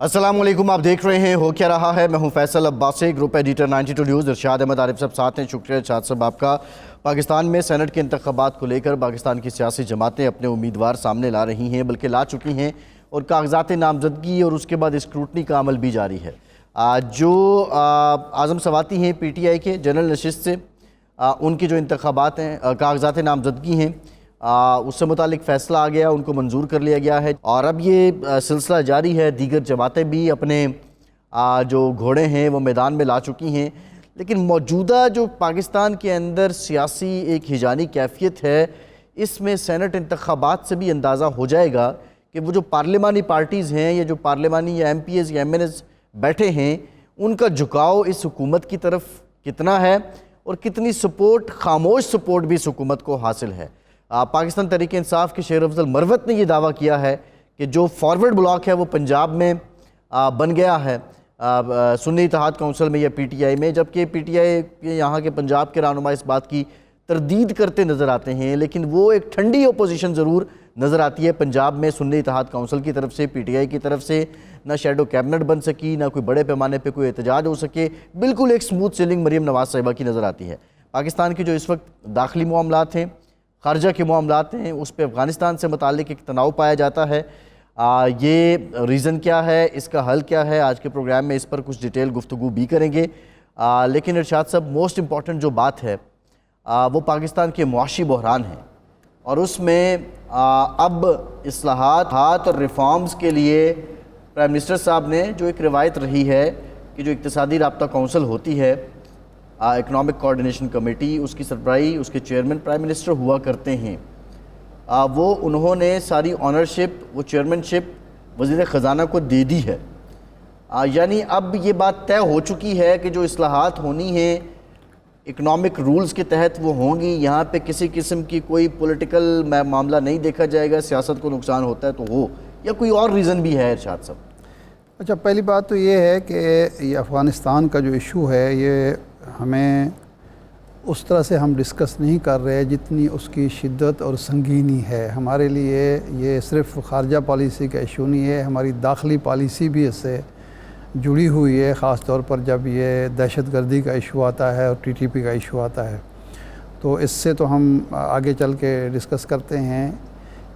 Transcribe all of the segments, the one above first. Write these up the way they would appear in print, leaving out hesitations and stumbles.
السلام علیکم، آپ دیکھ رہے ہیں ہو کیا رہا ہے۔ میں ہوں Faisal Abbasi, group editor 92 News. Irshad Ahmed Arif sahab ساتھ ہیں۔ شکریہ ارشاد صاحب آپ کا۔ پاکستان میں سینٹ کے انتخابات کو لے کر پاکستان کی سیاسی جماعتیں اپنے امیدوار سامنے لا رہی ہیں، بلکہ لا چکی ہیں، اور کاغذات نامزدگی اور اس کے بعد اسکروٹنی کا عمل بھی جاری ہے۔ جو اعظم سواتی ہیں پی ٹی آئی کے جنرل نشست سے، ان کی جو انتخابات ہیں، کاغذات نامزدگی ہیں، اس سے متعلق فیصلہ آ گیا، ان کو منظور کر لیا گیا ہے، اور اب یہ سلسلہ جاری ہے۔ دیگر جماعتیں بھی اپنے جو گھوڑے ہیں وہ میدان میں لا چکی ہیں، لیکن موجودہ جو پاکستان کے اندر سیاسی ایک ہیجانی کیفیت ہے، اس میں سینٹ انتخابات سے بھی اندازہ ہو جائے گا کہ وہ جو پارلیمانی پارٹیز ہیں، یا جو پارلیمانی یا ایم پی ایز یا ایم این ایز بیٹھے ہیں، ان کا جھکاؤ اس حکومت کی طرف کتنا ہے، اور کتنی سپورٹ، خاموش سپورٹ بھی اس حکومت کو حاصل ہے۔ پاکستان تحریک انصاف کے شیر افضل مروت نے یہ دعویٰ کیا ہے کہ جو فارورڈ بلاک ہے وہ پنجاب میں بن گیا ہے، سنی اتحاد کونسل میں یا پی ٹی آئی میں، جبکہ پی ٹی آئی یہاں کے پنجاب کے رہنما اس بات کی تردید کرتے نظر آتے ہیں، لیکن وہ ایک ٹھنڈی اپوزیشن ضرور نظر آتی ہے پنجاب میں سنی اتحاد کونسل کی طرف سے، پی ٹی آئی کی طرف سے۔ نہ شیڈو کیبنٹ بن سکی، نہ کوئی بڑے پیمانے پہ کوئی احتجاج ہو سکے، بالکل ایک سموتھ سیلنگ مریم نواز صاحبہ کی نظر آتی ہے۔ پاکستان کے جو اس وقت داخلی معاملات ہیں، خارجہ کے معاملات ہیں، اس پہ افغانستان سے متعلق ایک تناؤ پایا جاتا ہے۔ یہ ریزن کیا ہے، اس کا حل کیا ہے، آج کے پروگرام میں اس پر کچھ ڈیٹیل گفتگو بھی کریں گے۔ لیکن ارشاد صاحب، موسٹ امپورٹنٹ جو بات ہے وہ پاکستان کے معاشی بحران ہے، اور اس میں اب اصلاحات اور ریفارمز کے لیے پرائم منسٹر صاحب نے جو ایک روایت رہی ہے کہ جو اقتصادی رابطہ کونسل ہوتی ہے، اکنامک کوارڈینیشن کمیٹی، اس کی سربراہی، اس کے چیئرمین پرائم منسٹر ہوا کرتے ہیں، وہ انہوں نے ساری آنرشپ، وہ چیئرمینشپ وزیر خزانہ کو دے دی ہے۔ یعنی اب یہ بات طے ہو چکی ہے کہ جو اصلاحات ہونی ہیں اکنامک رولز کے تحت وہ ہوں گی، یہاں پہ کسی قسم کی کوئی پولیٹیکل معاملہ نہیں دیکھا جائے گا، سیاست کو نقصان ہوتا ہے تو ہو، یا کوئی اور ریزن بھی ہے ارشاد صاحب؟ اچھا، پہلی بات تو یہ ہے کہ یہ افغانستان کا جو ایشو ہے، یہ ہمیں اس طرح سے ہم ڈسکس نہیں کر رہے جتنی اس کی شدت اور سنگینی ہے۔ ہمارے لیے یہ صرف خارجہ پالیسی کا ایشو نہیں ہے، ہماری داخلی پالیسی بھی اس سے جڑی ہوئی ہے، خاص طور پر جب یہ دہشت گردی کا ایشو آتا ہے اور ٹی ٹی پی کا ایشو آتا ہے، تو اس سے تو ہم آگے چل کے ڈسکس کرتے ہیں۔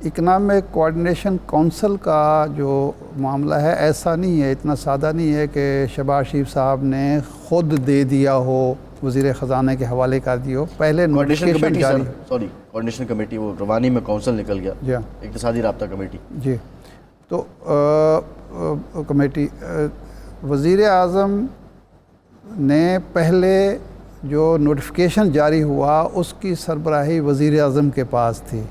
اکنامک کوارڈینیشن کونسل کا جو معاملہ ہے ایسا نہیں ہے، اتنا سادہ نہیں ہے کہ شہباز شریف صاحب نے خود دے دیا ہو، وزیر خزانہ کے حوالے کر دی ہو، پہلے نوٹیفیکیشن جاری، کوارڈینیشن کمیٹی، وہ روانی میں کونسل نکل گیا، جی اقتصادی رابطہ کمیٹی، جی، تو کمیٹی وزیر اعظم نے پہلے جو نوٹیفیکیشن جاری ہوا اس کی سربراہی وزیر اعظم کے پاس تھی،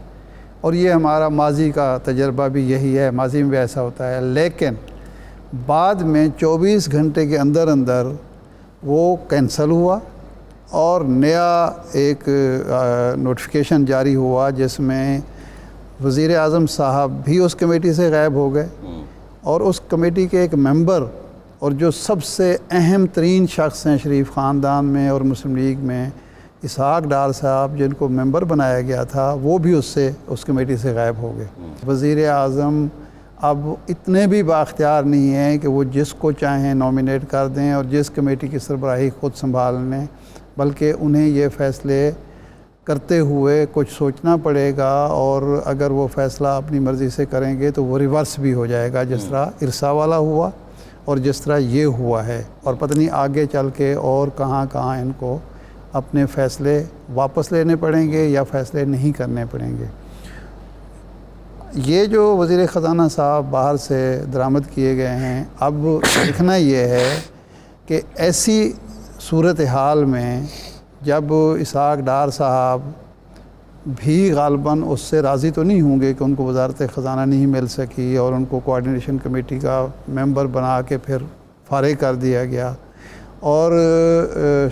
اور یہ ہمارا ماضی کا تجربہ بھی یہی ہے، ماضی میں بھی ایسا ہوتا ہے، لیکن بعد میں 24 گھنٹے کے اندر اندر وہ کینسل ہوا اور نیا ایک نوٹیفیکیشن جاری ہوا جس میں وزیر اعظم صاحب بھی اس کمیٹی سے غائب ہو گئے، اور اس کمیٹی کے ایک ممبر اور جو سب سے اہم ترین شخص ہیں شریف خاندان میں اور مسلم لیگ میں، اسحاق ڈار صاحب، جن کو ممبر بنایا گیا تھا، وہ بھی اس کمیٹی سے غائب ہو گئے۔ وزیر اعظم اب اتنے بھی بااختیار نہیں ہیں کہ وہ جس کو چاہیں نومینیٹ کر دیں اور جس کمیٹی کی سربراہی خود سنبھال لیں، بلکہ انہیں یہ فیصلے کرتے ہوئے کچھ سوچنا پڑے گا، اور اگر وہ فیصلہ اپنی مرضی سے کریں گے تو وہ ریورس بھی ہو جائے گا، جس طرح ارسا والا ہوا اور جس طرح یہ ہوا ہے، اور پتہ نہیں آگے چل کے اور کہاں کہاں ان کو اپنے فیصلے واپس لینے پڑیں گے یا فیصلے نہیں کرنے پڑیں گے۔ یہ جو وزیر خزانہ صاحب باہر سے درآمد کیے گئے ہیں، اب دیکھنا یہ ہے کہ ایسی صورتحال میں جب اسحاق ڈار صاحب بھی غالباً اس سے راضی تو نہیں ہوں گے کہ ان کو وزارت خزانہ نہیں مل سکی اور ان کو کوارڈینیشن کمیٹی کا ممبر بنا کے پھر فارغ کر دیا گیا، اور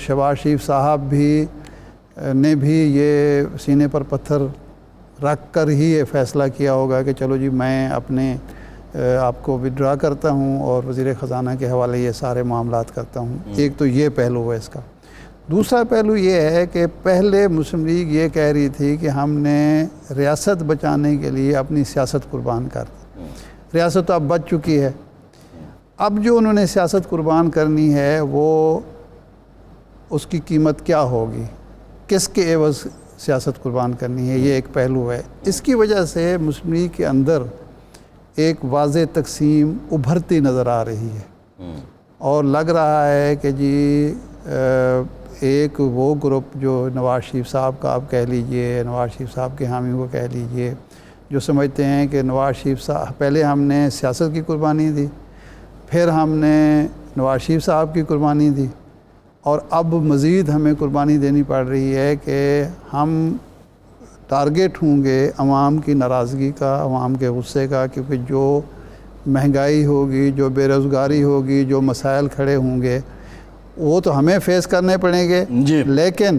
شہباز شریف صاحب نے بھی یہ سینے پر پتھر رکھ کر ہی یہ فیصلہ کیا ہوگا کہ چلو جی میں اپنے آپ کو وڈرا کرتا ہوں اور وزیر خزانہ کے حوالے یہ سارے معاملات کرتا ہوں۔ ایک تو یہ پہلو ہے اس کا۔ دوسرا پہلو یہ ہے کہ پہلے مسلم لیگ یہ کہہ رہی تھی کہ ہم نے ریاست بچانے کے لیے اپنی سیاست قربان کر دی، ریاست تو اب بچ چکی ہے، اب جو انہوں نے سیاست قربان کرنی ہے وہ اس کی قیمت کیا ہوگی، کس کے عوض سیاست قربان کرنی ہے، یہ ایک پہلو ہے۔ اس کی وجہ سے مسلم لیگ کے اندر ایک واضح تقسیم ابھرتی نظر آ رہی ہے، اور لگ رہا ہے کہ جی ایک وہ گروپ جو نواز شریف صاحب کا آپ کہہ لیجئے، نواز شریف صاحب کے حامی کو کہہ لیجئے، جو سمجھتے ہیں کہ نواز شریف صاحب، پہلے ہم نے سیاست کی قربانی دی، پھر ہم نے نواز شریف صاحب کی قربانی دی، اور اب مزید ہمیں قربانی دینی پڑ رہی ہے کہ ہم ٹارگیٹ ہوں گے عوام کی ناراضگی کا، عوام کے غصے کا، کیونکہ جو مہنگائی ہوگی، جو بے روزگاری ہوگی، جو مسائل کھڑے ہوں گے وہ تو ہمیں فیس کرنے پڑیں گے جی، لیکن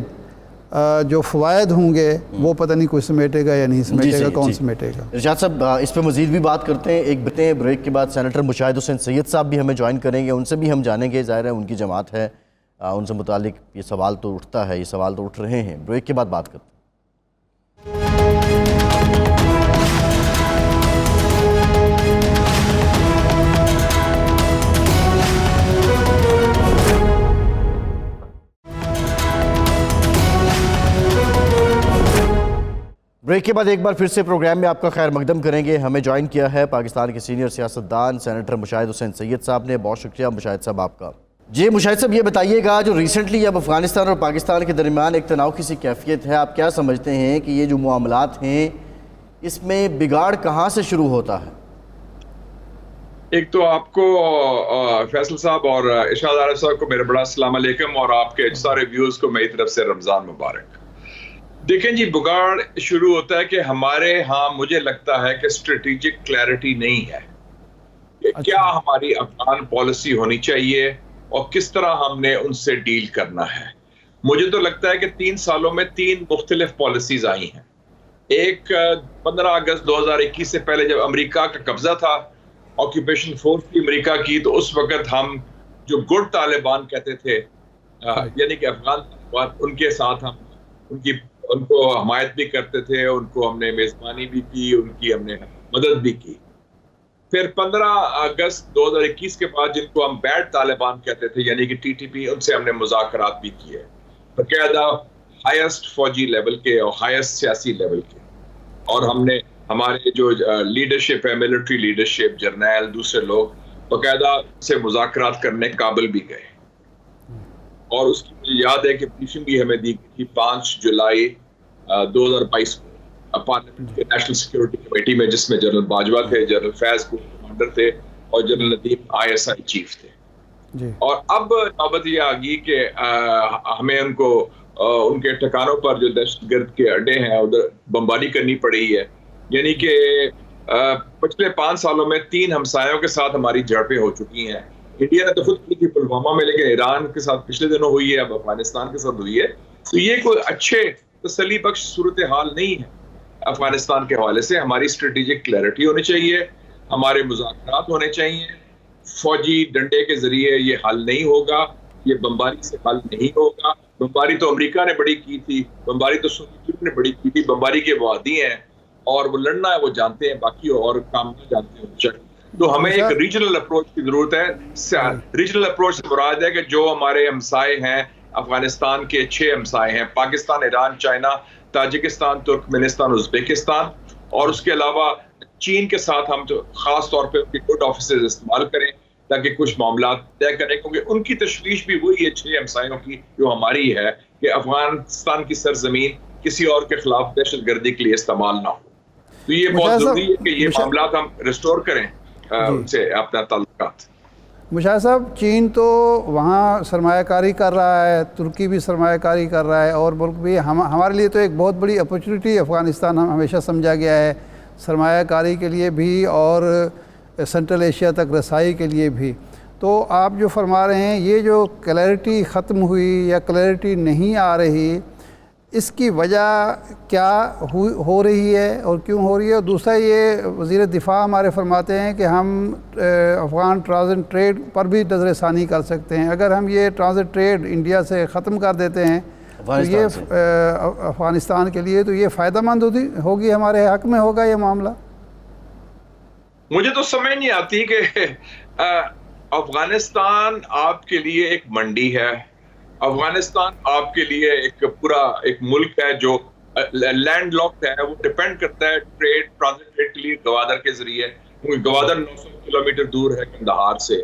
جو فوائد ہوں گے وہ پتہ نہیں کوئی سمیٹے گا یا نہیں سمیٹے گا، کون سمیٹے گا۔ ارشاد صاحب اس پہ مزید بھی بات کرتے ہیں، ایک بریک کے بعد سینیٹر مشاہد حسین سید صاحب بھی ہمیں جوائن کریں گے، ان سے بھی ہم جانیں گے، ظاہر ہے ان کی جماعت ہے، ان سے متعلق یہ سوال تو اٹھتا ہے، یہ سوال تو اٹھ رہے ہیں۔ بریک کے بعد بات کرتے ہیں۔ بریک کے بعد ایک بار پھر سے پروگرام میں آپ کا خیر مقدم کریں گے۔ ہمیں جوائن کیا ہے پاکستان کے سینئر سیاستدان سینیٹر مشاہد حسین سید صاحب نے، بہت شکریہ مشاہد صاحب آپ کا۔ جی مشاہد صاحب، یہ بتائیے گا جو ریسنٹلی اب افغانستان اور پاکستان کے درمیان ایک تناؤ کی سی کیفیت ہے، آپ کیا سمجھتے ہیں کہ یہ جو معاملات ہیں اس میں بگاڑ کہاں سے شروع ہوتا ہے؟ ایک تو آپ کو فیصل صاحب اور ارشاد عارف صاحب کو میرا بڑا السلام علیکم، اور آپ کے سارے ویوز کو میری طرف سے رمضان مبارک۔ دیکھیں جی، بگاڑ شروع ہوتا ہے کہ ہمارے ہاں مجھے لگتا ہے کہ اسٹریٹجک کلیئرٹی نہیں ہے کہ کیا ہماری افغان پالیسی ہونی چاہیے اور کس طرح ہم نے ان سے ڈیل کرنا ہے۔ مجھے تو لگتا ہے کہ 3 سالوں میں 3 مختلف پالیسیز آئی ہیں۔ ایک 15 اگست 2021 سے پہلے جب امریکہ کا قبضہ تھا، آکوپیشن فورس کی امریکہ کی، تو اس وقت ہم جو گڈ طالبان کہتے تھے، یعنی کہ افغان طالبان، ان کے ساتھ ہم ان کو حمایت بھی کرتے تھے، ان کو ہم نے میزبانی بھی کی، ان کی ہم نے مدد بھی کی۔ پھر 15 اگست 2021 کے بعد جن کو ہم بیڈ طالبان کہتے تھے، یعنی کہ ٹی ٹی پی، ان سے ہم نے مذاکرات بھی کیے، باقاعدہ ہائیسٹ فوجی لیول کے اور ہائیسٹ سیاسی لیول کے، اور ہم نے ہمارے جو لیڈرشپ ہے، ملٹری لیڈرشپ، جرنیل، دوسرے لوگ باقاعدہ سے مذاکرات کرنے قابل بھی گئے، اور اس کی مجھے یاد ہے کہ بریفنگ بھی ہمیں دی گئی تھی 5 جولائی 2022 کو پارلیمنٹ کے نیشنل سیکیورٹی کمیٹی میں، جس میں جنرل باجوہ تھے، جنرل فیض کو کمانڈر تھے، اور جنرل ندیم ISI چیف تھے۔ اور اب نوبت یہ آ گئی کہ ہمیں ان کو ان کے ٹھکانوں پر جو دہشت گرد کے اڈے ہیں ادھر بمباری کرنی پڑی ہے، یعنی کہ پچھلے 5 سالوں میں 3 ہمسایوں کے ساتھ ہماری جھڑپیں ہو چکی ہیں۔ انڈیا نے تو خود کی تھی پلوامہ میں، لیکن ایران کے ساتھ پچھلے دنوں ہوئی ہے، اب افغانستان کے ساتھ ہوئی ہے۔ تو یہ کوئی اچھے تسلی بخش صورتحال نہیں ہے افغانستان کے حوالے سے۔ ہماری اسٹریٹجک کلیئرٹی ہونی چاہیے، ہمارے مذاکرات ہونے چاہیے۔ فوجی ڈنڈے کے ذریعے یہ حل نہیں ہوگا، یہ بمباری سے حل نہیں ہوگا۔ بمباری تو امریکہ نے بڑی کی تھی، بمباری تو سوویت یونین نے بڑی کی تھی، بمباری کے وہ عادی ہیں، اور وہ لڑنا ہے وہ جانتے ہیں، باقی اور کام نہیں جانتے ہیں۔ تو ہمیں ایک ریجنل اپروچ کی ضرورت ہے۔ ریجنل اپروچ سے مراد ہے کہ جو ہمارے ہمسائے ہیں، افغانستان کے 6 ہمسائے ہیں، Pakistan, Iran, China, Tajikistan, ترکمنستان، Uzbekistan, اور اس کے علاوہ چین کے ساتھ ہم جو خاص طور پہ ان کے گڈ آفیسز استعمال کریں تاکہ کچھ معاملات طے کریں، کیونکہ ان کی تشویش بھی وہی ہے 6 ہمسایوں کی جو ہماری ہے، کہ افغانستان کی سرزمین کسی اور کے خلاف دہشت گردی کے لیے استعمال نہ ہو۔ تو یہ بہت ضروری ہے کہ یہ معاملات ہم ریسٹور کریں ان سے اپنا تعلقات۔ مشاہد صاحب، چین تو وہاں سرمایہ کاری کر رہا ہے، ترکی بھی سرمایہ کاری کر رہا ہے، اور ملک بھی ہمارے لیے تو ایک بہت بڑی اپرچونٹی افغانستان ہمیشہ سمجھا گیا ہے، سرمایہ کاری کے لیے بھی اور سنٹرل ایشیا تک رسائی کے لیے بھی۔ تو آپ جو فرما رہے ہیں، یہ جو کلیئرٹی ختم ہوئی یا کلیئرٹی نہیں آ رہی، اس کی وجہ کیا ہو رہی ہے اور کیوں ہو رہی ہے؟ اور دوسرا یہ وزیر دفاع ہمارے فرماتے ہیں کہ ہم افغان ٹرانزٹ ٹریڈ پر بھی نظر ثانی کر سکتے ہیں۔ اگر ہم یہ ٹرانزٹ ٹریڈ انڈیا سے ختم کر دیتے ہیں تو یہ افغانستان کے لیے تو یہ فائدہ مند ہوگی، ہمارے حق میں ہوگا یہ معاملہ؟ مجھے تو سمجھ نہیں آتی کہ افغانستان آپ کے لیے ایک منڈی ہے, افغانستان آپ کے لیے ایک پورا ایک ملک ہے جو لینڈ لاکڈ ہے, وہ ڈپینڈ کرتا ہے ٹریڈ ٹرانزٹ ٹریڈ کے لیے گوادر کے ذریعے. گوادر 900 کلومیٹر دور ہے کندہار سے,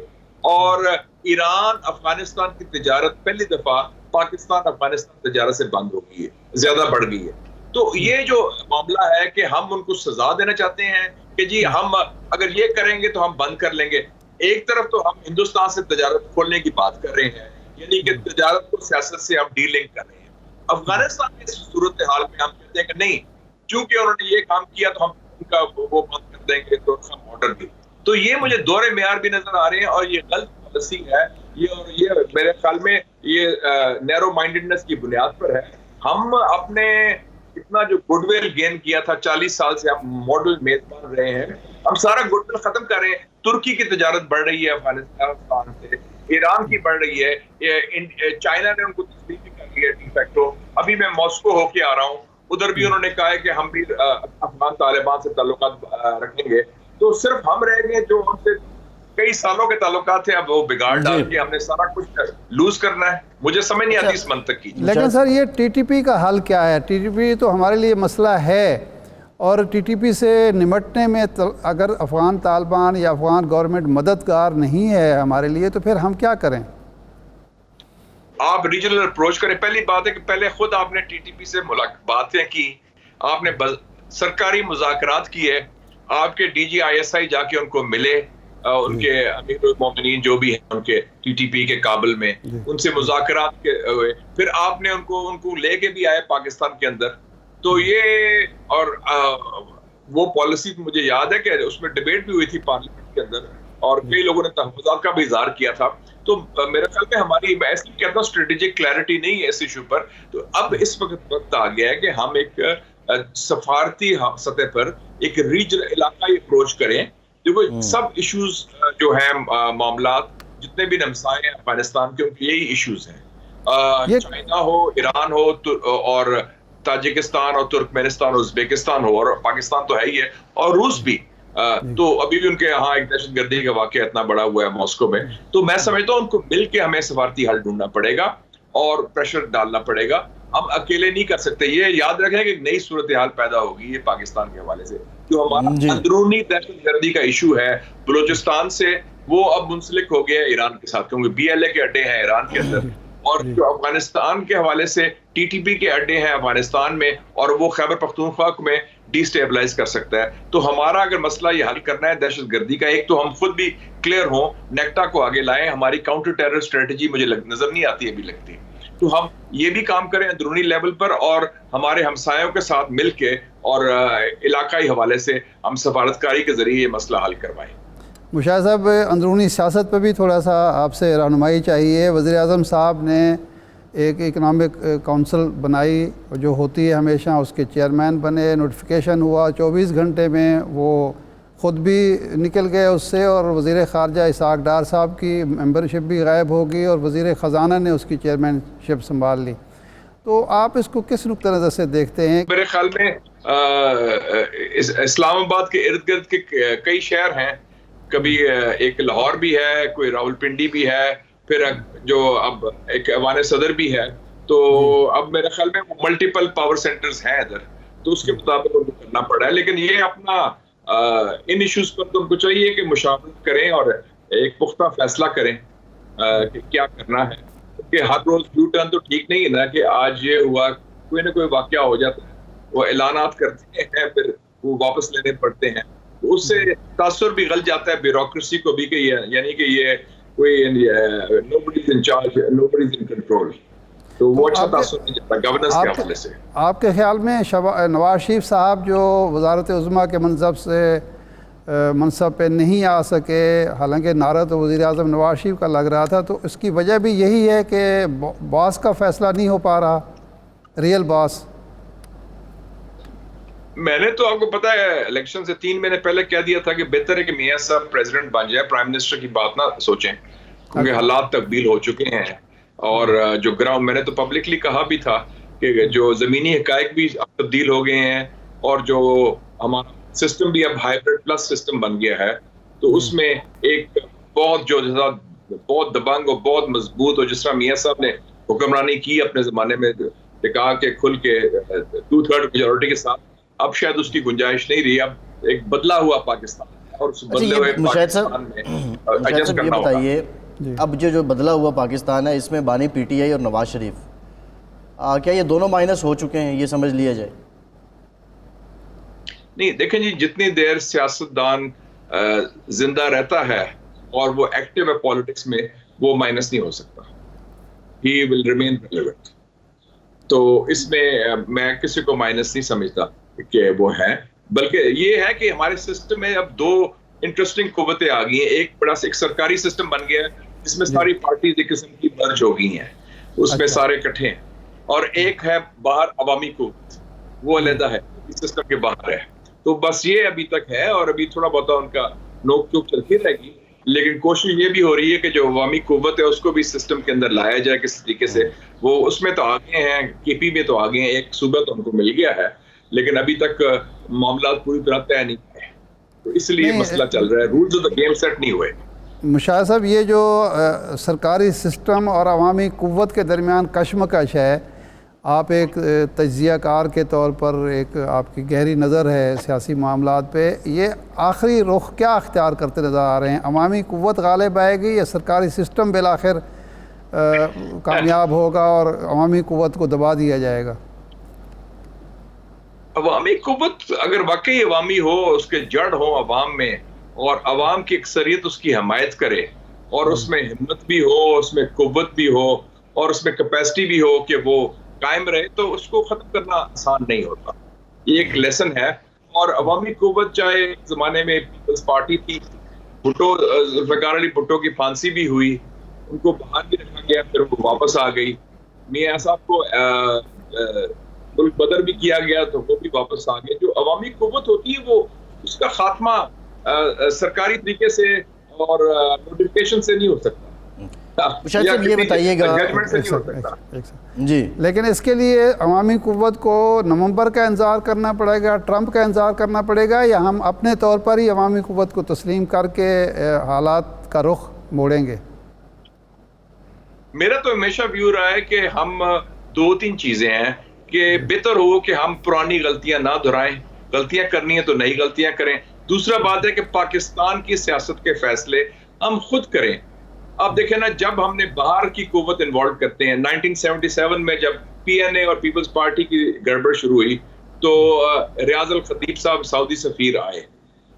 اور ایران افغانستان کی تجارت پہلی دفعہ پاکستان افغانستان تجارت سے بند ہو گئی ہے, زیادہ بڑھ گئی ہے. تو یہ جو معاملہ ہے کہ ہم ان کو سزا دینا چاہتے ہیں کہ جی ہم اگر یہ کریں گے تو ہم بند کر لیں گے. ایک طرف تو ہم ہندوستان سے تجارت کھولنے کی بات کر رہے ہیں, یعنی کہ تجارت کو سیاست سے ہم ڈیلنگ کر رہے ہیں. افغانستان کی صورتحال میں ہم کہتے ہیں کہ نہیں, چونکہ انہوں نے یہ کام کیا تو ہم ان کا وہ بند کر دیں گے, تو ہم آرڈر بھی. تو یہ مجھے دور معیار بھی نظر آ رہے ہیں, اور یہ غلط پالیسی ہے یہ میرے خیال میں یہ نیرو مائنڈڈنس کی بنیاد پر ہے. ہم اپنے اتنا جو گڈ ول گین کیا تھا 40 سال سے ہم ماڈل میزبان رہے ہیں, ہم سارا گڈ ول ختم کر رہے ہیں. ترکی کی تجارت بڑھ رہی ہے افغانستان سے, ایران کی بڑھ رہی ہے, چائنا نے ان کو تسلیم بھی کر لیا ڈی فیکٹو. ابھی میں ماسکو ہو کے آ رہا ہوں, ادھر بھی انہوں نے کہا ہے کہ ہم بھی افغان طالبان سے تعلقات رکھیں گے. تو صرف ہم رہ گئے جو ہم سے کئی سالوں کے تعلقات تھے, اب وہ بگاڑ ڈال کے ہم نے سارا کچھ لوز کرنا ہے. مجھے سمجھ نہیں آتی اس منطق کی. لیکن سر یہ ٹی ٹی پی کا حل کیا ہے؟ ٹی ٹی پی تو ہمارے لیے مسئلہ ہے, اور ٹی ٹی پی سے نمٹنے میں اگر افغان طالبان یا افغان گورنمنٹ مددگار نہیں ہے ہمارے لیے, تو پھر ہم کیا کریں؟ آپ ریجنل اپروچ کریں. پہلی بات ہے کہ پہلے خود آپ نے ٹی ٹی پی سے باتیں کی, آپ نے سرکاری مذاکرات کیے, آپ کے D G I S I جا کے ان کو ملے, ان کے امیر المومنین جو بھی ہیں ان کے ٹی ٹی پی کے قابل میں, ان سے مذاکرات ہوئے. پھر آپ نے ان کو لے کے بھی آئے پاکستان کے اندر. تو یہ اور وہ پالیسی مجھے یاد ہے کہ اس میں ڈیبیٹ بھی ہوئی تھی پارلیمنٹ کے اندر, اور کئی لوگوں نے تحفظات کا بھی اظہار کیا تھا. تو میرے خیال میں ہماری ایسی کہتا ہوں اسٹریٹجک کلیئرٹی نہیں ہے اس ایشو پر. تو اب اس وقت آ گیا ہے کہ ہم ایک سفارتی سطح پر ایک ریجنل علاقائی اپروچ کریں. دیکھو سب ایشوز جو ہیں معاملات جتنے بھی ہمسائے ہیں افغانستان کے, ان کے یہی ایشوز ہیں. چائنا ہو, ایران ہو, اور تاجکستان اور ترکمانستان اور ازبیکستان ہو, اور پاکستان تو ہے ہی ہے, اور روس بھی. تو ابھی بھی ان کے یہاں ایک دہشت گردی کا واقعہ اتنا بڑا ہوا ہے ماسکو میں. تو میں سمجھتا ہوں ان کو مل کے ہمیں سفارتی حل ڈھونڈنا پڑے گا اور پریشر ڈالنا پڑے گا. ہم اکیلے نہیں کر سکتے. یہ یاد رکھیں کہ ایک نئی صورتحال پیدا ہوگی یہ پاکستان کے حوالے سے, جو ہمارا اندرونی دہشت گردی کا ایشو ہے بلوچستان سے, وہ اب منسلک ہو گیا ہے ایران کے ساتھ, کیونکہ بی ایل اے کے اڈے ہیں ایران کے اندر, اور جو افغانستان کے حوالے سے ٹی ٹی پی کے اڈے ہیں افغانستان میں, اور وہ خیبر پختونخوا میں ڈی سٹیبلائز کر سکتا ہے. تو ہمارا اگر مسئلہ یہ حل کرنا ہے دہشت گردی کا, ایک تو ہم خود بھی کلیئر ہوں, نیکٹا کو آگے لائیں. ہماری کاؤنٹر ٹیرر اسٹریٹجی مجھے نظر نہیں آتی ابھی لگتی. تو ہم یہ بھی کام کریں اندرونی لیول پر, اور ہمارے ہمسایوں کے ساتھ مل کے اور علاقائی حوالے سے ہم سفارتکاری کے ذریعے یہ مسئلہ حل کروائیں. مشاہد صاحب, اندرونی سیاست پہ بھی تھوڑا سا آپ سے رہنمائی چاہیے. وزیر اعظم صاحب نے ایک اکنامک کونسل بنائی جو ہوتی ہے ہمیشہ, اس کے چیئرمین بنے, نوٹیفیکیشن ہوا, 24 گھنٹے میں وہ خود بھی نکل گئے اس سے, اور وزیر خارجہ اسحاق ڈار صاحب کی ممبرشپ بھی غائب ہوگی, اور وزیر خزانہ نے اس کی چیئرمین شپ سنبھال لی. تو آپ اس کو کس نقطہ نظر سے دیکھتے ہیں؟ میرے خیال میں اسلام آباد کے ارد گرد کے کئی شہر ہیں, کبھی ایک لاہور بھی ہے, کوئی راول پنڈی بھی ہے, پھر جو اب ایک ایوان صدر بھی ہے. تو اب میرے خیال میں ملٹیپل پاور سینٹرز ہیں ادھر, تو اس کے مطابق ان کو کرنا پڑا ہے. لیکن یہ اپنا ان ایشوز پر تو ان کو چاہیے کہ مشاورت کریں اور ایک پختہ فیصلہ کریں کہ کیا کرنا ہے. کہ ہر روز یو ٹرن تو ٹھیک نہیں ہے نا, کہ آج یہ ہوا, کوئی نہ کوئی واقعہ ہو جاتا ہے, وہ اعلانات کرتے ہیں پھر وہ واپس لینے پڑتے ہیں. اس سے تاثر بھی غلط جاتا ہے بیوروکریسی کو بھی, کہ یعنی کہ یہ کوئی nobody is in charge, nobody is in control. تو وہ اچھا تاثر نہیں جاتا گورننس کے حوالے سے. آپ کے خیال میں نواز شریف صاحب جو وزارت عظمیٰ کے منصب پہ نہیں آ سکے, حالانکہ نعرہ تو وزیر اعظم نواز شریف کا لگ رہا تھا, تو اس کی وجہ بھی یہی ہے کہ باس کا فیصلہ نہیں ہو پا رہا, ریئل باس؟ میں نے تو آپ کو پتا ہے الیکشن سے 3 مہینے پہلے کہہ دیا تھا کہ بہتر ہے کہ میاں صاحب پریزیڈنٹ بن جائے, پرائم منسٹر کی بات نہ سوچیں, کیونکہ حالات تبدیل ہو چکے ہیں. اور جو گراؤنڈ, میں نے تو پبلکلی کہا بھی تھا کہ جو زمینی حقائق بھی تبدیل ہو گئے ہیں, اور جو ہمارا سسٹم بھی اب ہائیبرڈ پلس سسٹم بن گیا ہے, تو اس میں ایک بہت جو بہت دبنگ اور بہت مضبوط، اور جس طرح میاں صاحب نے حکمرانی کی اپنے زمانے میں کہا کہ کھل کے 2/3 میجورٹی کے ساتھ، اب شاید اس کی گنجائش نہیں رہی. اب ایک بدلا ہوا پاکستان اور اس بدلے ہوئے پاکستان میں ایڈجسٹ کرنا ہوگا. بتائیے اب جو بدلا ہوا پاکستان ہے اس میں بانی پی ٹی آئی اور نواز شریف، کیا یہ دونوں مائنس ہو چکے ہیں، یہ سمجھ لیا جائے؟ نہیں دیکھیں جی، جتنی دیر سیاستدان زندہ رہتا ہے اور وہ ایکٹیو ہے پالیٹکس میں، وہ مائنس نہیں ہو سکتا. ہی ول ریمین ریلیونٹ. تو اس میں کسی کو مائنس نہیں سمجھتا کہ وہ ہے، بلکہ یہ ہے کہ ہمارے سسٹم میں اب دو انٹرسٹنگ قوتیں آ گئی ہیں. ایک بڑا ایک سرکاری سسٹم بن گیا ہے جس میں ساری پارٹیز ایک قسم کی مرج ہو گئی ہیں، اس میں سارے اکٹھے ہیں. اور ایک ہے باہر عوامی قوت، وہ علیحدہ ہے، اس سسٹم کے باہر ہے. تو بس یہ ابھی تک ہے، اور ابھی تھوڑا بہت ان کا نوک چوک چلتی رہے گی، لیکن کوشش یہ بھی ہو رہی ہے کہ جو عوامی قوت ہے اس کو بھی سسٹم کے اندر لایا جائے کس طریقے سے. وہ اس میں تو آگے ہیں، کے پی میں تو آگے ہیں، ایک صوبہ تو ان کو مل گیا ہے، لیکن ابھی تک معاملات پوری طرح طے نہیں ہوئے، تو اس لیے مسئلہ چل رہا ہے. Rules of the game set نہیں ہوئے. مشاہد صاحب، یہ جو سرکاری سسٹم اور عوامی قوت کے درمیان کشمکش ہے، آپ ایک تجزیہ کار کے طور پر ایک آپ کی گہری نظر ہے سیاسی معاملات پہ، یہ آخری رخ کیا اختیار کرتے نظر آ رہے ہیں؟ عوامی قوت غالب آئے گی یا سرکاری سسٹم بالآخر کامیاب ہوگا اور عوامی قوت کو دبا دیا جائے گا؟ عوامی قوت اگر واقعی عوامی ہو، اس کے جڑ ہو عوام میں، اور عوام کی اکثریت اس کی حمایت کرے، اور اس میں ہمت بھی ہو، اس میں قوت بھی ہو، اور اس میں کیپیسٹی بھی ہو کہ وہ قائم رہے، تو اس کو ختم کرنا آسان نہیں ہوتا. یہ ایک لیسن ہے. اور عوامی قوت چاہے زمانے میں پیپلز پارٹی تھی، ذوالفقار علی بھٹو کی پھانسی بھی ہوئی، ان کو باہر بھی رکھا گیا، پھر وہ واپس آ گئی. میاں صاحب کو ملک بدر بھی کیا گیا تو وہ بھی واپس آ گئے. جو عوامی قوت ہوتی ہے وہ اس کا خاتمہ سرکاری طریقے سے اور نوٹیفکیشن سے نہیں ہو سکتا. شاید صاحب یہ بتائیے گا جی، لیکن اس کے لیے عوامی قوت کو نومبر کا انتظار کرنا پڑے گا، ٹرمپ کا انتظار کرنا پڑے گا، یا ہم اپنے طور پر ہی عوامی قوت کو تسلیم کر کے حالات کا رخ موڑیں گے؟ میرا تو ہمیشہ ویو رہا ہے کہ ہم 2-3 چیزیں ہیں کہ بہتر ہو کہ ہم پرانی غلطیاں نہ دہرائیں، غلطیاں کرنی ہیں تو نئی غلطیاں کریں. دوسرا بات ہے کہ پاکستان کی سیاست کے فیصلے ہم خود کریں. آپ دیکھیں نا، جب ہم نے باہر کی قوت انوالو کرتے ہیں، 1977 میں جب پی این اے اور پیپلز پارٹی کی گڑبڑ شروع ہوئی تو ریاض الخطیب صاحب سعودی سفیر آئے،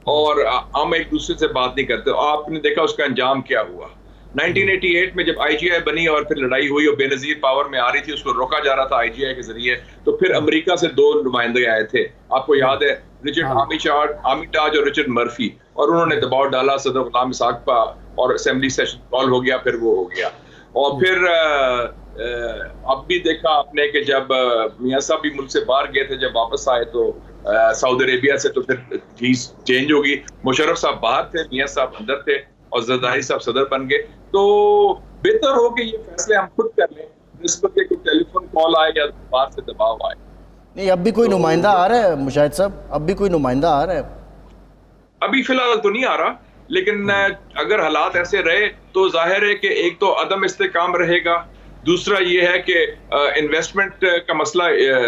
اور ہم ایک دوسرے سے بات نہیں کرتے. آپ نے دیکھا اس کا انجام کیا ہوا. 1988 میں جب آئی جی آئی بنی اور پھر لڑائی ہوئی اور بے نظیر پاور میں آ رہی تھی، اس کو روکا جا رہا تھا آئی جی آئی کے ذریعے، تو پھر امریکہ سے 2 نمائندے آئے تھے. آپ کو یاد ہے، رچرڈ آرمیٹاج اور رچرڈ مرفی، اور انہوں نے دباؤ ڈالا صدر غلام اسحاق پا، اور اسمبلی سیشن کال ہو گیا، پھر وہ ہو گیا. اور پھر اب بھی دیکھا آپ نے کہ جب میاں صاحب بھی ملک سے باہر گئے تھے، جب واپس آئے تو سعودی عربیہ سے، تو پھر چیز چینج ہوگی. مشرف صاحب باہر تھے، میاں صاحب اندر تھے، اور زرداری صاحب صدر بن گئے. تو بہتر ہو کہ یہ فیصلے ہم خود کر لیں، نسبت کہ ٹیلی فون کال آئے یا باہر سے دباؤ آئے. نہیں، اب بھی کوئی نمائندہ آ رہا ہے مشاہد صاحب؟ اب بھی کوئی نمائندہ آ رہا ہے؟ ابھی فی الحال تو نہیں آ رہا، لیکن اگر حالات ایسے رہے تو ظاہر ہے کہ ایک تو عدم استحکام رہے گا، دوسرا یہ ہے کہ انویسٹمنٹ کا مسئلہ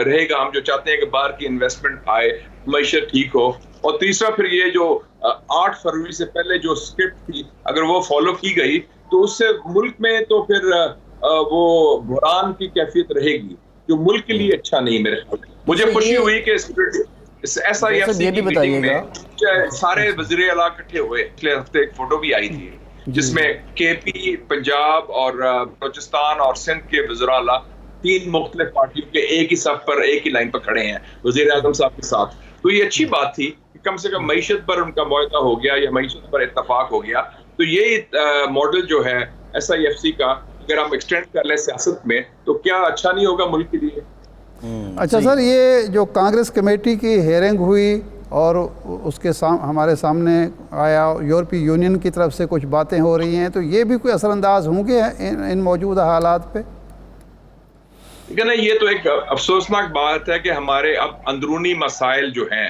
رہے گا. ہم جو چاہتے ہیں کہ باہر کی انویسٹمنٹ آئے، معیشت ٹھیک ہو. اور تیسرا پھر یہ جو 8 فروری سے پہلے جو اسکرپٹ تھی، اگر وہ فالو کی گئی تو اس سے ملک میں تو پھر وہ بحران کی کیفیت رہے گی، جو ملک کے لیے اچھا نہیں. میرے خیال میں مجھے خوشی ہوئی کہ ایس آئی ایف سی کی میٹنگ میں سارے وزیر اعلیٰ اکٹھے ہوئے. پچھلے ہفتے ایک فوٹو بھی آئی تھی جس میں کے پی، پنجاب اور بلوچستان اور سندھ کے وزراء اعلیٰ 3 مختلف پارٹیوں کے ایک ہی صف پر، ایک ہی لائن پر کھڑے ہیں وزیر اعظم صاحب کے ساتھ. تو یہ اچھی بات تھی کہ کم سے کم معیشت پر ان کا معاہدہ ہو گیا، یا معیشت پر اتفاق ہو گیا. تو یہ ماڈل جو ہے ایس آئی ایف سی کا، اگر ہم ایکسٹینڈ کر لیں سیاست میں تو کیا اچھا نہیں ہوگا ملک کے لیے؟ اچھا سر، یہ جو کانگریس کمیٹی کی ہیئرنگ ہوئی اور اس کے ہمارے سامنے آیا، یورپی یونین کی طرف سے کچھ باتیں ہو رہی ہیں، تو یہ بھی کوئی اثر انداز ہوں گے ان موجودہ حالات پہ؟ لیکن یہ تو ایک افسوسناک بات ہے کہ ہمارے اب اندرونی مسائل جو ہیں،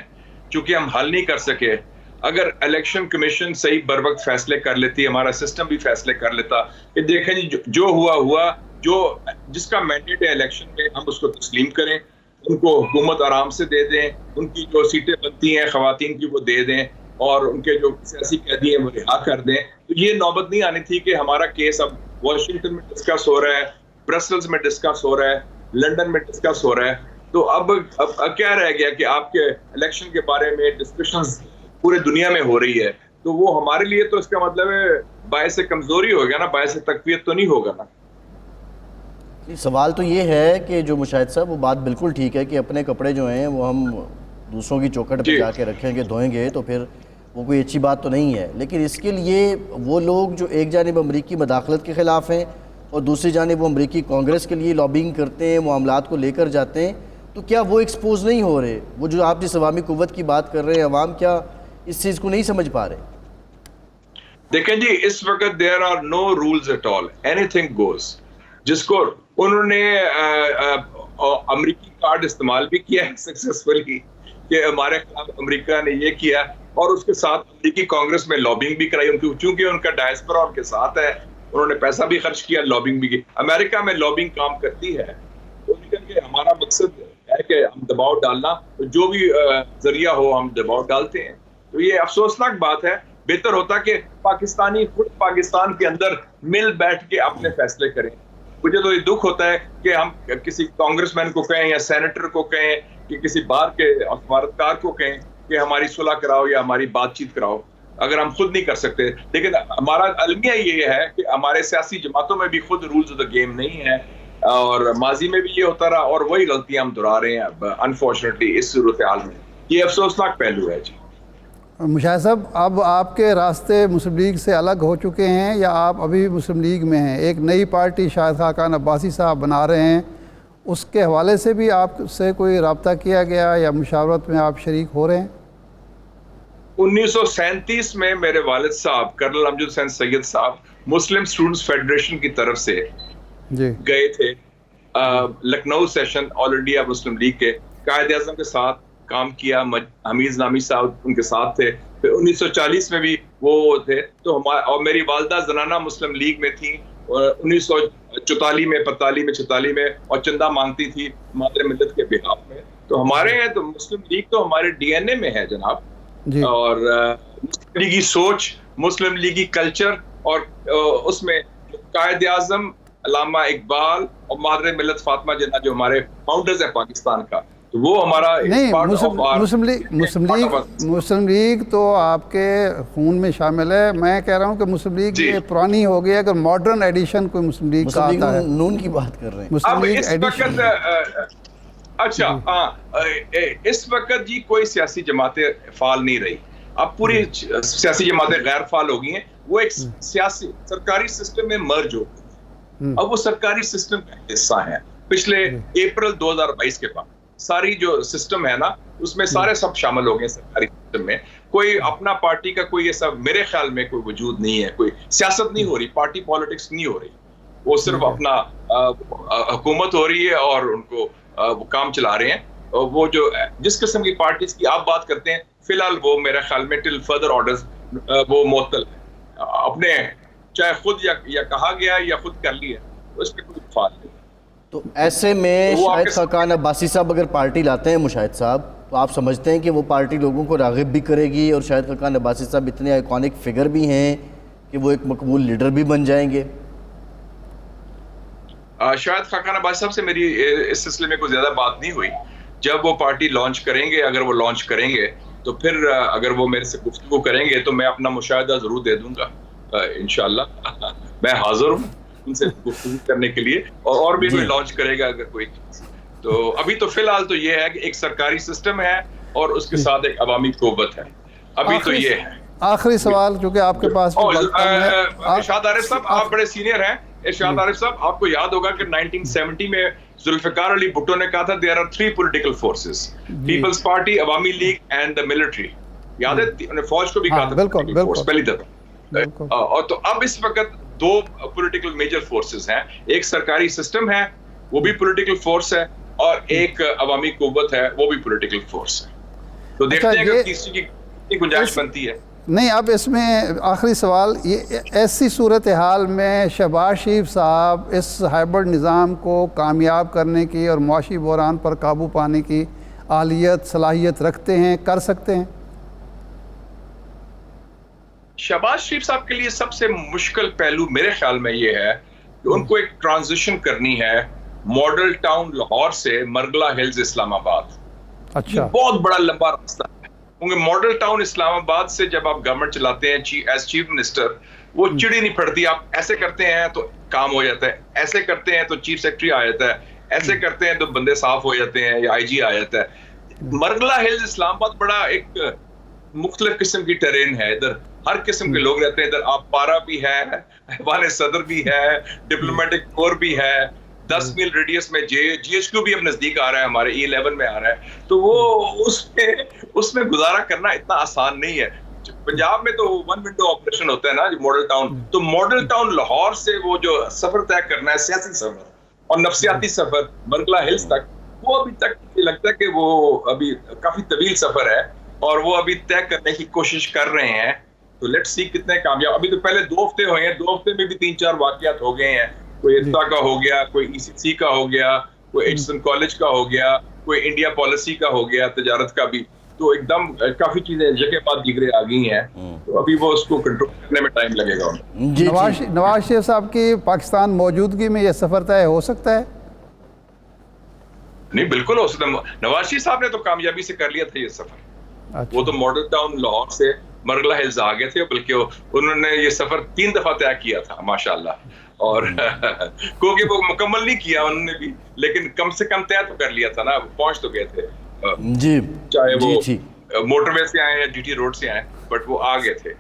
چونکہ ہم حل نہیں کر سکے، اگر الیکشن کمیشن صحیح بر وقت فیصلے کر لیتی, ہمارا سسٹم بھی فیصلے کر لیتا کہ دیکھیں جی جو ہوا, جو جس کا مینڈیٹ ہے الیکشن میں ہم اس کو تسلیم کریں, ان کو حکومت آرام سے دے دیں, ان کی جو سیٹیں بنتی ہیں خواتین کی وہ دے دیں, اور ان کے جو سیاسی قیدی ہیں وہ رہا کر دیں. تو یہ نوبت نہیں آنی تھی کہ ہمارا کیس اب واشنگٹن میں ڈسکس ہو رہا ہے, برسلز میں ڈسکس ہو رہا ہے, لنڈن میں ڈسکس ہو رہا ہے. تو اب کیا رہ گیا کہ آپ کے الیکشن کے بارے میں ڈسکشنز پورے دنیا میں ہو رہی ہے, تو وہ ہمارے لیے تو اس کا مطلب ہے باعث کمزوری ہوگا نا, باعث تقویت تو نہیں ہوگا نا. سوال تو یہ ہے کہ جو مشاہد صاحب وہ بات بالکل ٹھیک ہے کہ اپنے کپڑے جو ہیں وہ ہم دوسروں کی چوکھٹ پہ جا کے رکھیں گے, دھوئیں گے, تو پھر وہ کوئی اچھی بات تو نہیں ہے. لیکن اس کے لیے وہ لوگ جو ایک جانب امریکی مداخلت کے خلاف ہیں اور دوسری جانب وہ امریکی کانگریس کے لیے لابنگ کرتے ہیں, معاملات کو لے کر جاتے ہیں, تو کیا وہ ایکسپوز نہیں ہو رہے؟ وہ جو آپ جس عوامی قوت کی بات کر رہے ہیں, عوام کیا اس چیز کو نہیں سمجھ پا رہے؟ دیکھیں جی اس وقت there are no rules at all, anything goes. جس کو انہوں نے امریکی کارڈ استعمال بھی کیا ہے سکسیسفلی کہ ہمارے خلاف امریکہ نے یہ کیا, اور اس کے ساتھ امریکی کانگریس میں لابنگ بھی کرائی, چونکہ ان کا ڈائسپورا ان کے ساتھ ہے, انہوں نے پیسہ بھی خرچ کیا, لابنگ بھی کی. امریکہ میں لابنگ کام کرتی ہے, تو کہ ہمارا مقصد ہے کہ ہم دباؤ ڈالنا, جو بھی ذریعہ ہو ہم دباؤ ڈالتے ہیں. تو یہ افسوسناک بات ہے. بہتر ہوتا کہ پاکستانی خود پاکستان کے اندر مل بیٹھ کے اپنے فیصلے کریں. مجھے تو یہ دکھ ہوتا ہے کہ ہم کسی کانگریس مین کو کہیں یا سینیٹر کو کہیں کہ کسی باہر کے سفارتکار کو کہیں کہ ہماری صلح کراؤ یا ہماری بات چیت کراؤ, اگر ہم خود نہیں کر سکتے. لیکن ہمارا المیہ یہ ہے کہ ہمارے سیاسی جماعتوں میں بھی خود رولز آف دا گیم نہیں ہے, اور ماضی میں بھی یہ ہوتا رہا, اور وہی غلطیاں ہم دہرا رہے ہیں انفارچونیٹلی اس صورتحال میں. یہ افسوسناک پہلو ہے. جی مشاہد صاحب, اب آپ کے راستے مسلم لیگ سے الگ ہو چکے ہیں یا آپ ابھی مسلم لیگ میں ہیں؟ ایک نئی پارٹی شاہد خاقان عباسی صاحب بنا رہے ہیں, اس کے حوالے سے بھی آپ سے کوئی رابطہ کیا گیا یا مشاورت میں آپ شریک ہو رہے ہیں؟ 1937 میں میرے والد صاحب کرنل امجد حسین سید صاحب مسلم اسٹوڈنٹس فیڈریشن کی طرف سے گئے تھے Lucknow session all India Muslim league کے, قائد اعظم کے ساتھ کام کیا, حمیز نامی صاحب ان کے ساتھ تھے. پھر 1940 میں بھی وہ تھے. تو اور میری والدہ زنانہ مسلم لیگ میں تھیں 1944 میں, 45 میں, 46 میں, اور چندہ مانگتی تھی مادر ملت کے بحاف میں. تو ہمارے ہیں تو مسلم لیگ تو ہمارے ڈی این اے میں ہے جناب. اور مسلم لیگی سوچ, مسلم لیگی کلچر, اور اس میں قائد اعظم علامہ اقبال اور مادر ملت فاطمہ جناح جو ہمارے فاؤنڈرز ہیں پاکستان کا, تو وہ ہمارا نہیں. مسلم لیگ تو آپ کے خون میں شامل ہے. میں کہہ رہا ہوں کہ مسلم لیگ یہ پرانی ہو گئی ہے, اگر ماڈرن ایڈیشن کوئی مسلم لیگ کا آتا ہے. نون کی بات کر رہے ہیں مسلم لیگ ایڈیشن. اچھا ہاں, اس وقت جی کوئی سیاسی جماعتیں فعال نہیں رہی. اب پوری سیاسی جماعتیں غیر فعال ہو گئی ہیں. وہ ایک سیاسی سرکاری سسٹم میں مرج ہو گئی. اب وہ سرکاری سسٹم کا حصہ ہیں. پچھلے اپریل 2022 کے بعد ساری جو سسٹم ہے نا اس میں سارے سب شامل ہو گئے سرکاری سسٹم میں. کوئی اپنا پارٹی کا کوئی ایسا میرے خیال میں کوئی وجود نہیں ہے. کوئی سیاست نہیں ہو رہی, پارٹی پالیٹکس نہیں ہو رہی. وہ صرف اپنا حکومت ہو رہی ہے اور ان کو وہ کام چلا رہے ہیں. وہ جو جس قسم کی پارٹیز کی آپ بات کرتے ہیں فی الحال وہ میرے خیال میں ٹل فردر آرڈرز وہ معطل ہے. اپنے چاہے خود یا کہا گیا یا خود کر لیا, اس پہ کوئی فعال نہیں. تو ایسے میں شاہد خاقان عباسی صاحب اگر پارٹی لاتے ہیں مشاہد صاحب, تو آپ سمجھتے ہیں کہ وہ پارٹی لوگوں کو راغب بھی کرے گی, اور شاہد خاقان عباسی صاحب اتنے آئیکونک فگر بھی ہیں کہ وہ ایک مقبول لیڈر بھی بن جائیں گے؟ شاہد خاقان عباسی صاحب سے میری اس سلسلے میں کوئی زیادہ بات نہیں ہوئی. جب وہ پارٹی لانچ کریں گے, اگر وہ لانچ کریں گے تو پھر اگر وہ میرے سے گفتگو کریں گے تو میں اپنا مشاہدہ ضرور دے دوں گا. انشاءاللہ میں حاضر ہوں ان سے گفتگو کرنے کے لیے, اور بھی کوئی لانچ کرے گا اگر کوئی. تو ابھی تو فی الحال تو یہ ہے کہ ایک سرکاری سسٹم ہے اور اس کے ساتھ ایک عوامی قوت ہے. ابھی تو یہ ہے. آخری سوال چونکہ آپ کے پاس ارشاد عارف صاحب آپ بڑے سینئر ہیں. ارشاد عارف صاحب آپ کو یاد ہوگا کہ 1970 میں ذوالفقار علی بھٹو نے کہا تھا there are 3 political forces, Peoples Party, Awami League and the military. یاد ہے انہوں نے فوج کو بھی کہا تھا پہلی دفعہ. اور تو اب اس وقت 2 پولیٹیکل میجر فورسز ہیں. ایک سرکاری سسٹم ہے وہ بھی پولیٹیکل فورس ہے, اور ایک عوامی قوت ہے وہ بھی پولیٹیکل فورس ہے. تو دیکھتے ہیں کہ تیسری کی کی گنجائش بنتی ہے. نہیں، اب اس میں آخری سوال، یہ ایسی صورتحال میں شہباز شریف صاحب اس ہائبرڈ نظام کو کامیاب کرنے کی اور معاشی بحران پر قابو پانے کی اہلیت صلاحیت رکھتے ہیں، کر سکتے ہیں؟ شہباز شریف صاحب کے لیے سب سے مشکل پہلو میرے خیال میں یہ ہے کہ ان کو ایک ٹرانزیشن کرنی ہے ماڈل ٹاؤن لاہور سے مرگلا ہلز اسلام آباد. اچھا، بہت بڑا لمبا راستہ ہے، کیونکہ ماڈل ٹاؤن اسلام آباد سے جب آپ گورنمنٹ چلاتے ہیں ایز چیف منسٹر، وہ چڑی نہیں پھٹتی. آپ ایسے کرتے ہیں تو کام ہو جاتا ہے، ایسے کرتے ہیں تو چیف سیکرٹری آ جاتا ہے، ایسے کرتے ہیں تو بندے صاف ہو جاتے ہیں یا آئی جی آ جاتا ہے. مرگلا ہلز اسلام آباد بڑا ایک مختلف قسم کی ٹرین ہے، ادھر ہر قسم کے لوگ رہتے ہیں. ادھر آپ پارا بھی ہے، ایوان صدر بھی ہے، ڈپلومیٹک کور بھی ہے، 10 میل ریڈیس میں جی ایچ کیو بھی اب نزدیک آ رہا ہے، ہمارے E11 میں آ رہا ہے. تو وہ اس میں گزارا کرنا اتنا آسان نہیں ہے. پنجاب میں تو 1 ونڈو آپریشن ہوتا ہے نا ماڈل ٹاؤن. تو ماڈل ٹاؤن لاہور سے وہ جو سفر طے کرنا ہے، سیاسی سفر اور نفسیاتی سفر مرگلا ہلز تک، وہ ابھی تک لگتا ہے کہ وہ ابھی کافی طویل سفر ہے اور وہ ابھی طے کرنے کی کوشش کر رہے ہیں. تو لیٹس سی کتنے کامیاب. ابھی تو پہلے 2 ہفتے ہوئے ہیں، 2 ہفتے میں بھی 3-4 واقعات ہو گئے ہیں. کوئی ارتا کا ہو گیا، کوئی ECC کا ہو گیا، کوئی ایچسن کالج کا ہو گیا، کوئی انڈیا پالیسی کا ہو گیا، تجارت کا بھی. تو ایک دم کافی چیزیں جگہ بعد دیگرے آ گئی ہیں. تو ابھی وہ اس کو کنٹرول کرنے میں ٹائم لگے گا. نواز شریف صاحب کی پاکستان موجودگی میں یہ سفر طے ہو سکتا ہے؟ نہیں، بالکل ہو سکتا ہے. نواز شریف صاحب نے تو کامیابی سے کر لیا تھا یہ سفر. وہ تو ماڈل ٹاؤن لاہور سے مرگلا ہلز آ گئے تھے، بلکہ انہوں نے یہ سفر 3 دفعہ طے کیا تھا ماشاءاللہ. اور کیونکہ وہ مکمل نہیں کیا انہوں نے بھی، لیکن کم سے کم طے تو کر لیا تھا نا. وہ پہنچ تو گئے تھے جی، چاہے وہ موٹر وے سے آئے یا GT روڈ سے آئے، بٹ وہ آ گئے تھے.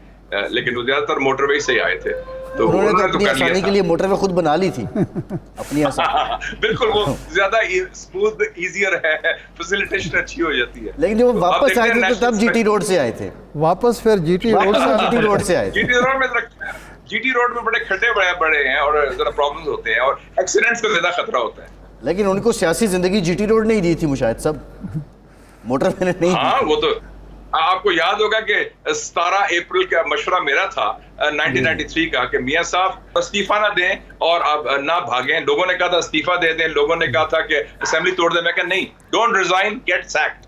لیکن وہ زیادہ تر موٹر وے سے ہی آئے تھے. تو انہوں نے اپنی آسانی کے لیے موٹر وے خود بنا لی تھی اپنی آسانی. بالکل، وہ زیادہ اسموتھ ایزیئر ہے، فیسیلیٹیشن اچھی ہو جاتی ہے. لیکن جب وہ واپس آئے تھے تو تب GT روڈ سے آئے تھے. واپس پھر GT روڈ سے آئے تھے. GT روڈ میں بڑے کھڈے بڑے ہیں اور ذرا پرابلمز ہوتے ہیں اور ایکسیڈنٹس کا زیادہ خطرہ ہوتا ہے. لیکن ان کو سیاسی زندگی GT روڈ نہیں دی تھی مشاہد صاحب، موٹر وے نے نہیں. ہاں، وہ تو آپ کو یاد ہوگا کہ 17 اپریل کا مشورہ میرا تھا 1993 کا کہ میاں صاحب استعفیٰ نہ دیں اور اب نہ بھاگیں. لوگوں نے کہا تھا استعفیٰ دے دیں، لوگوں نے کہا تھا کہ اسمبلی توڑ دیں. میں کہا نہیں، ڈونٹ ریزائن، گیٹ سیکڈ،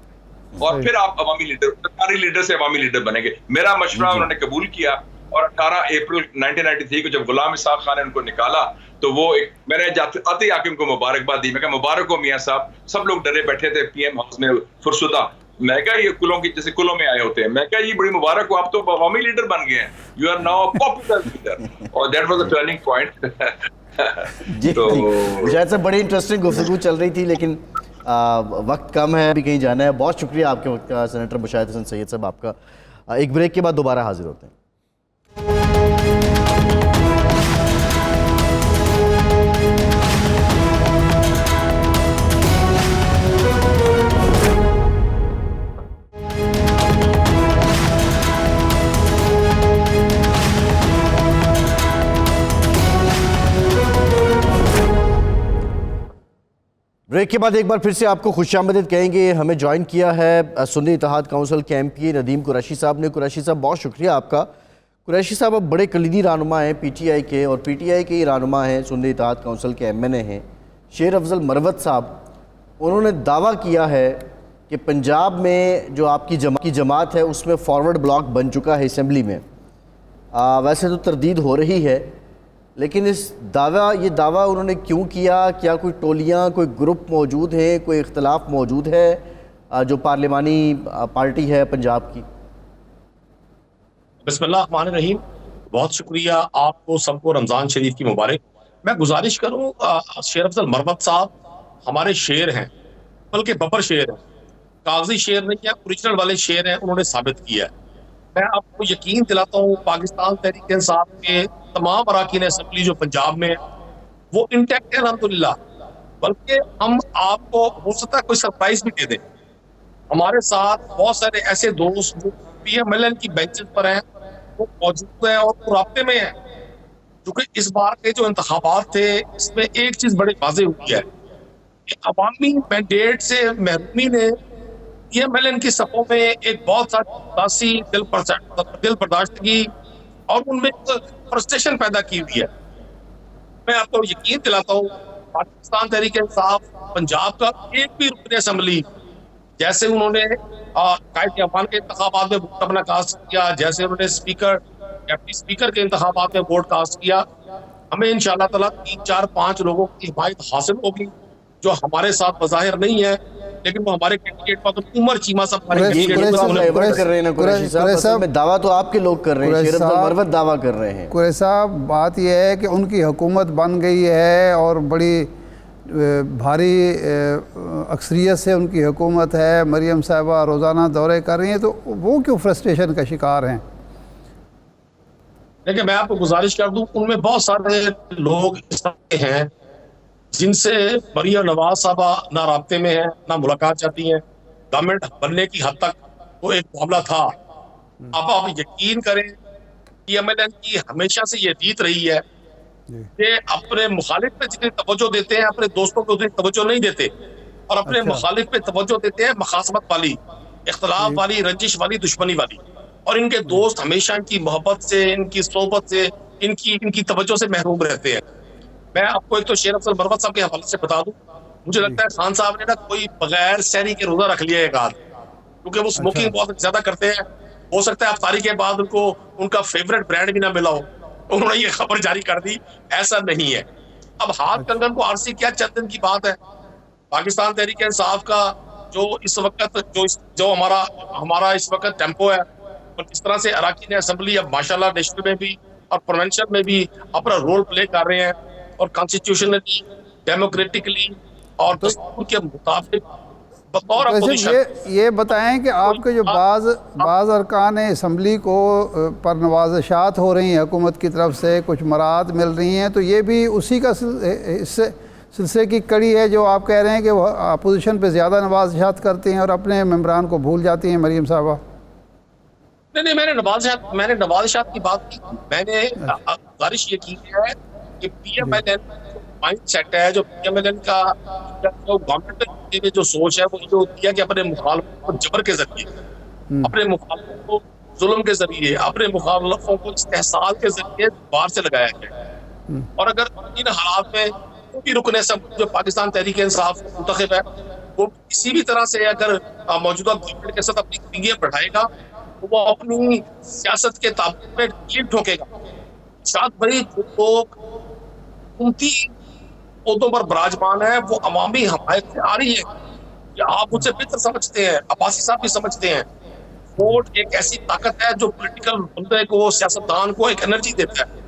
اور پھر آپ عوامی لیڈر، سرکاری لیڈر سے عوامی لیڈر بنیں گے. میرا مشورہ انہوں نے قبول کیا اور 18 اپریل 1993 کو جب غلام اسحاق خان نے ان کو نکالا تو وہ میں نے آتے حاکم کو مبارکباد دی. میں کہا مبارک ہو میاں صاحب. سب لوگ ڈرے بیٹھے تھے PM ہاؤس میں فرسودہ. میں کہا یہ کلوں کی جیسے کلوں میں آئے ہوتے ہیں. میں کہا یہ بڑی مبارک ہو، آپ تو عوامی لیڈر بن گئے ہیں، you are now popular leader. اور that was a turning point. جی مشاہد صاحب، بڑی انٹرسٹنگ گفتگو چل رہی تھی، لیکن وقت کم ہے، ابھی کہیں جانا ہے. بہت شکریہ آپ کے وقت کا سینیٹر مشاہد حسن سید صاحب آپ کا. ایک بریک کے بعد دوبارہ حاضر ہوتے ہیں. بریک کے بعد ایک بار پھر سے آپ کو خوش آمدید کہیں گے. ہمیں جوائن کیا ہے سنی اتحاد کونسل کے MP ندیم قریشی صاحب نے. قریشی صاحب بہت شکریہ آپ کا. قریشی صاحب اب بڑے کلیدی رہنما ہیں PTI کے، اور PTI کے ہی رہنما ہیں، سنی اتحاد کونسل کے MNA ہیں شیر افضل مروت صاحب. انہوں نے دعویٰ کیا ہے کہ پنجاب میں جو آپ کی جماعت ہے اس میں فارورڈ بلاک بن چکا ہے اسمبلی میں. ویسے تو تردید ہو رہی ہے، لیکن یہ دعویٰ انہوں نے کیوں کیا؟ کیا کوئی ٹولیاں، کوئی گروپ موجود ہیں، کوئی اختلاف موجود ہے جو پارلیمانی پارٹی ہے پنجاب کی؟ بسم اللہ الرحمن الرحیم. بہت شکریہ آپ کو سب کو رمضان شریف کی مبارک. میں گزارش کروں، شیر افضل مروت صاحب ہمارے شیر ہیں، بلکہ ببر شیر ہیں، کاغذی شیر نہیں ہے، اوریجنل والے شیر ہیں. انہوں نے ثابت کیا ہے. میں آپ کو یقین دلاتا ہوں پاکستان تحریک انصاف کے تمام اراکین اسمبلی جو پنجاب میں وہ انٹیکٹ ہے الحمدللہ. بلکہ ہم آپ کو ہو سکتا ہے کوئی سرپرائز بھی دے دیں. ہمارے ساتھ بہت سارے ایسے دوست جو PMLN کی بینچز پر ہیں وہ موجود ہیں اور وہ رابطے میں ہیں. کیونکہ اس بار کے جو انتخابات تھے اس میں ایک چیز بڑی واضح ہوئی ہے کہ عوامی مینڈیٹ سے محرومی نے PMLN کی صفوں میں ایک بہت ساری دل برداشتگی اور ان میں فرسٹریشن پیدا کی ہوئی ہے. میں آپ کو یقین دلاتا ہوں پاکستان تحریک انصاف پنجاب کا ایک بھی رکن اسمبلی جیسے انہوں نے قائد اعوان کے انتخابات میں ووٹ اپنا کاسٹ کیا, جیسے انہوں نے اسپیکر کے انتخابات میں ووٹ کاسٹ کیا, ہمیں انشاءاللہ تعالیٰ 3-4-5 لوگوں کی حمایت حاصل ہوگی جو ہمارے ساتھ بظاہر نہیں ہے لیکن وہ ہمارے کینڈیڈیٹ پر عمر چیمہ صاحب کر رہے ہیں. قریشی صاحب دعویٰ تو آپ کے لوگ کر رہے ہیں, شیر افضل مروت دعویٰ کر رہے ہیں. قریشی صاحب بات یہ ہے کہ ان کی حکومت بن گئی ہے اور بڑی بھاری اکثریت سے ان کی حکومت ہے, مریم صاحبہ روزانہ دورے کر رہی ہیں, تو وہ کیوں فرسٹریشن کا شکار ہیں؟ دیکھیں میں آپ کو گزارش کر دوں, ان میں بہت سارے لوگ اس طرح کے ہیں جن سے مریم نواز صاحبہ نہ رابطے میں ہیں نہ ملاقات چاہتی ہیں. گورنمنٹ بننے کی حد تک وہ ایک معاملہ تھا. اب آپ یقین کریں PMLN کی ہمیشہ سے یہ ریت رہی ہے کہ اپنے مخالف پہ جتنی توجہ دیتے ہیں اپنے دوستوں کو اتنی توجہ نہیں دیتے, اور اپنے مخالف پہ توجہ دیتے ہیں مخاصمت والی, اختلاف والی, رنجش والی, دشمنی والی. اور ان کے دوست ہمیشہ ان کی محبت سے, ان کی صحبت سے, ان کی توجہ سے محروم رہتے ہیں. میں آپ کو ایک تو شیر افضل مروت صاحب کے حوالے سے بتا دوں, مجھے لگتا ہے خان صاحب نے نا کوئی بغیر سحری کے روزہ رکھ لیا ایک آدھ, کیونکہ وہ اسموکنگ بہت زیادہ کرتے ہیں. ہو سکتا ہے افطاری کے بعد ان کا فیوریٹ برانڈ بھی نہ ملا ہو, انہوں نے یہ خبر جاری کر دی. ایسا نہیں ہے. اب ہاتھ کنگن کو عرضی کیا چند دن کی بات ہے. پاکستان تحریک انصاف کا جو اس وقت جو ہمارا اس وقت ٹیمپو ہے, اور جس طرح سے اراکین اسمبلی اب ماشاءاللہ نیشنل میں بھی اور پروونشل میں بھی اپنا رول پلے کر رہے ہیں, اور کانسٹیٹیوشنلی, ڈیموکریٹکلی اور دستور کے مطابق بطور اپوزیشن. یہ بتائیں کہ آپ کے جو بعض ارکان اسمبلی کو پر نوازشات ہو رہی ہیں حکومت کی طرف سے, کچھ مراعات مل رہی ہیں, تو یہ بھی اسی کا سلسلے کی کڑی ہے جو آپ کہہ رہے ہیں کہ وہ اپوزیشن پہ زیادہ نوازشات کرتے ہیں اور اپنے ممبران کو بھول جاتی ہیں مریم صاحبہ؟ نہیں, میں نے نوازشات کی بات کی. میں نے گزارش یہ کی ہے کہ PMLN مائنڈ سیٹ ہے, جو PMLN کا گورنمنٹ میں جو سوچ ہے وہ یہ ہوتی ہے کہ اپنے مخالفوں کو جبر کے ذریعے, اپنے مخالفوں کو ظلم کے ذریعے, اپنے مخالفوں کو استحصال کے ذریعے باہر سے لگایا جائے. اور اگر ان حالات میں کوئی بھی رکن جو پاکستان تحریک انصاف منتخب ہے وہ کسی بھی طرح سے اگر موجودہ گورنمنٹ کے ساتھ اپنی کنگیاں بڑھائے گا تو وہ اپنی سیاست کے تعبیر میں ڈھیل ٹھوکے گا. شاید بڑی لوگ حکومتی عہدوں پر براجمان ہے, وہ عوامی حمایت سے آ رہی ہے کہ آپ مجھ سے بہتر سمجھتے ہیں, عباسی صاحب بھی سمجھتے ہیں. ووٹ ایک ایسی طاقت ہے جو پولیٹیکل بندے کو, سیاستدان کو ایک انرجی دیتا ہے.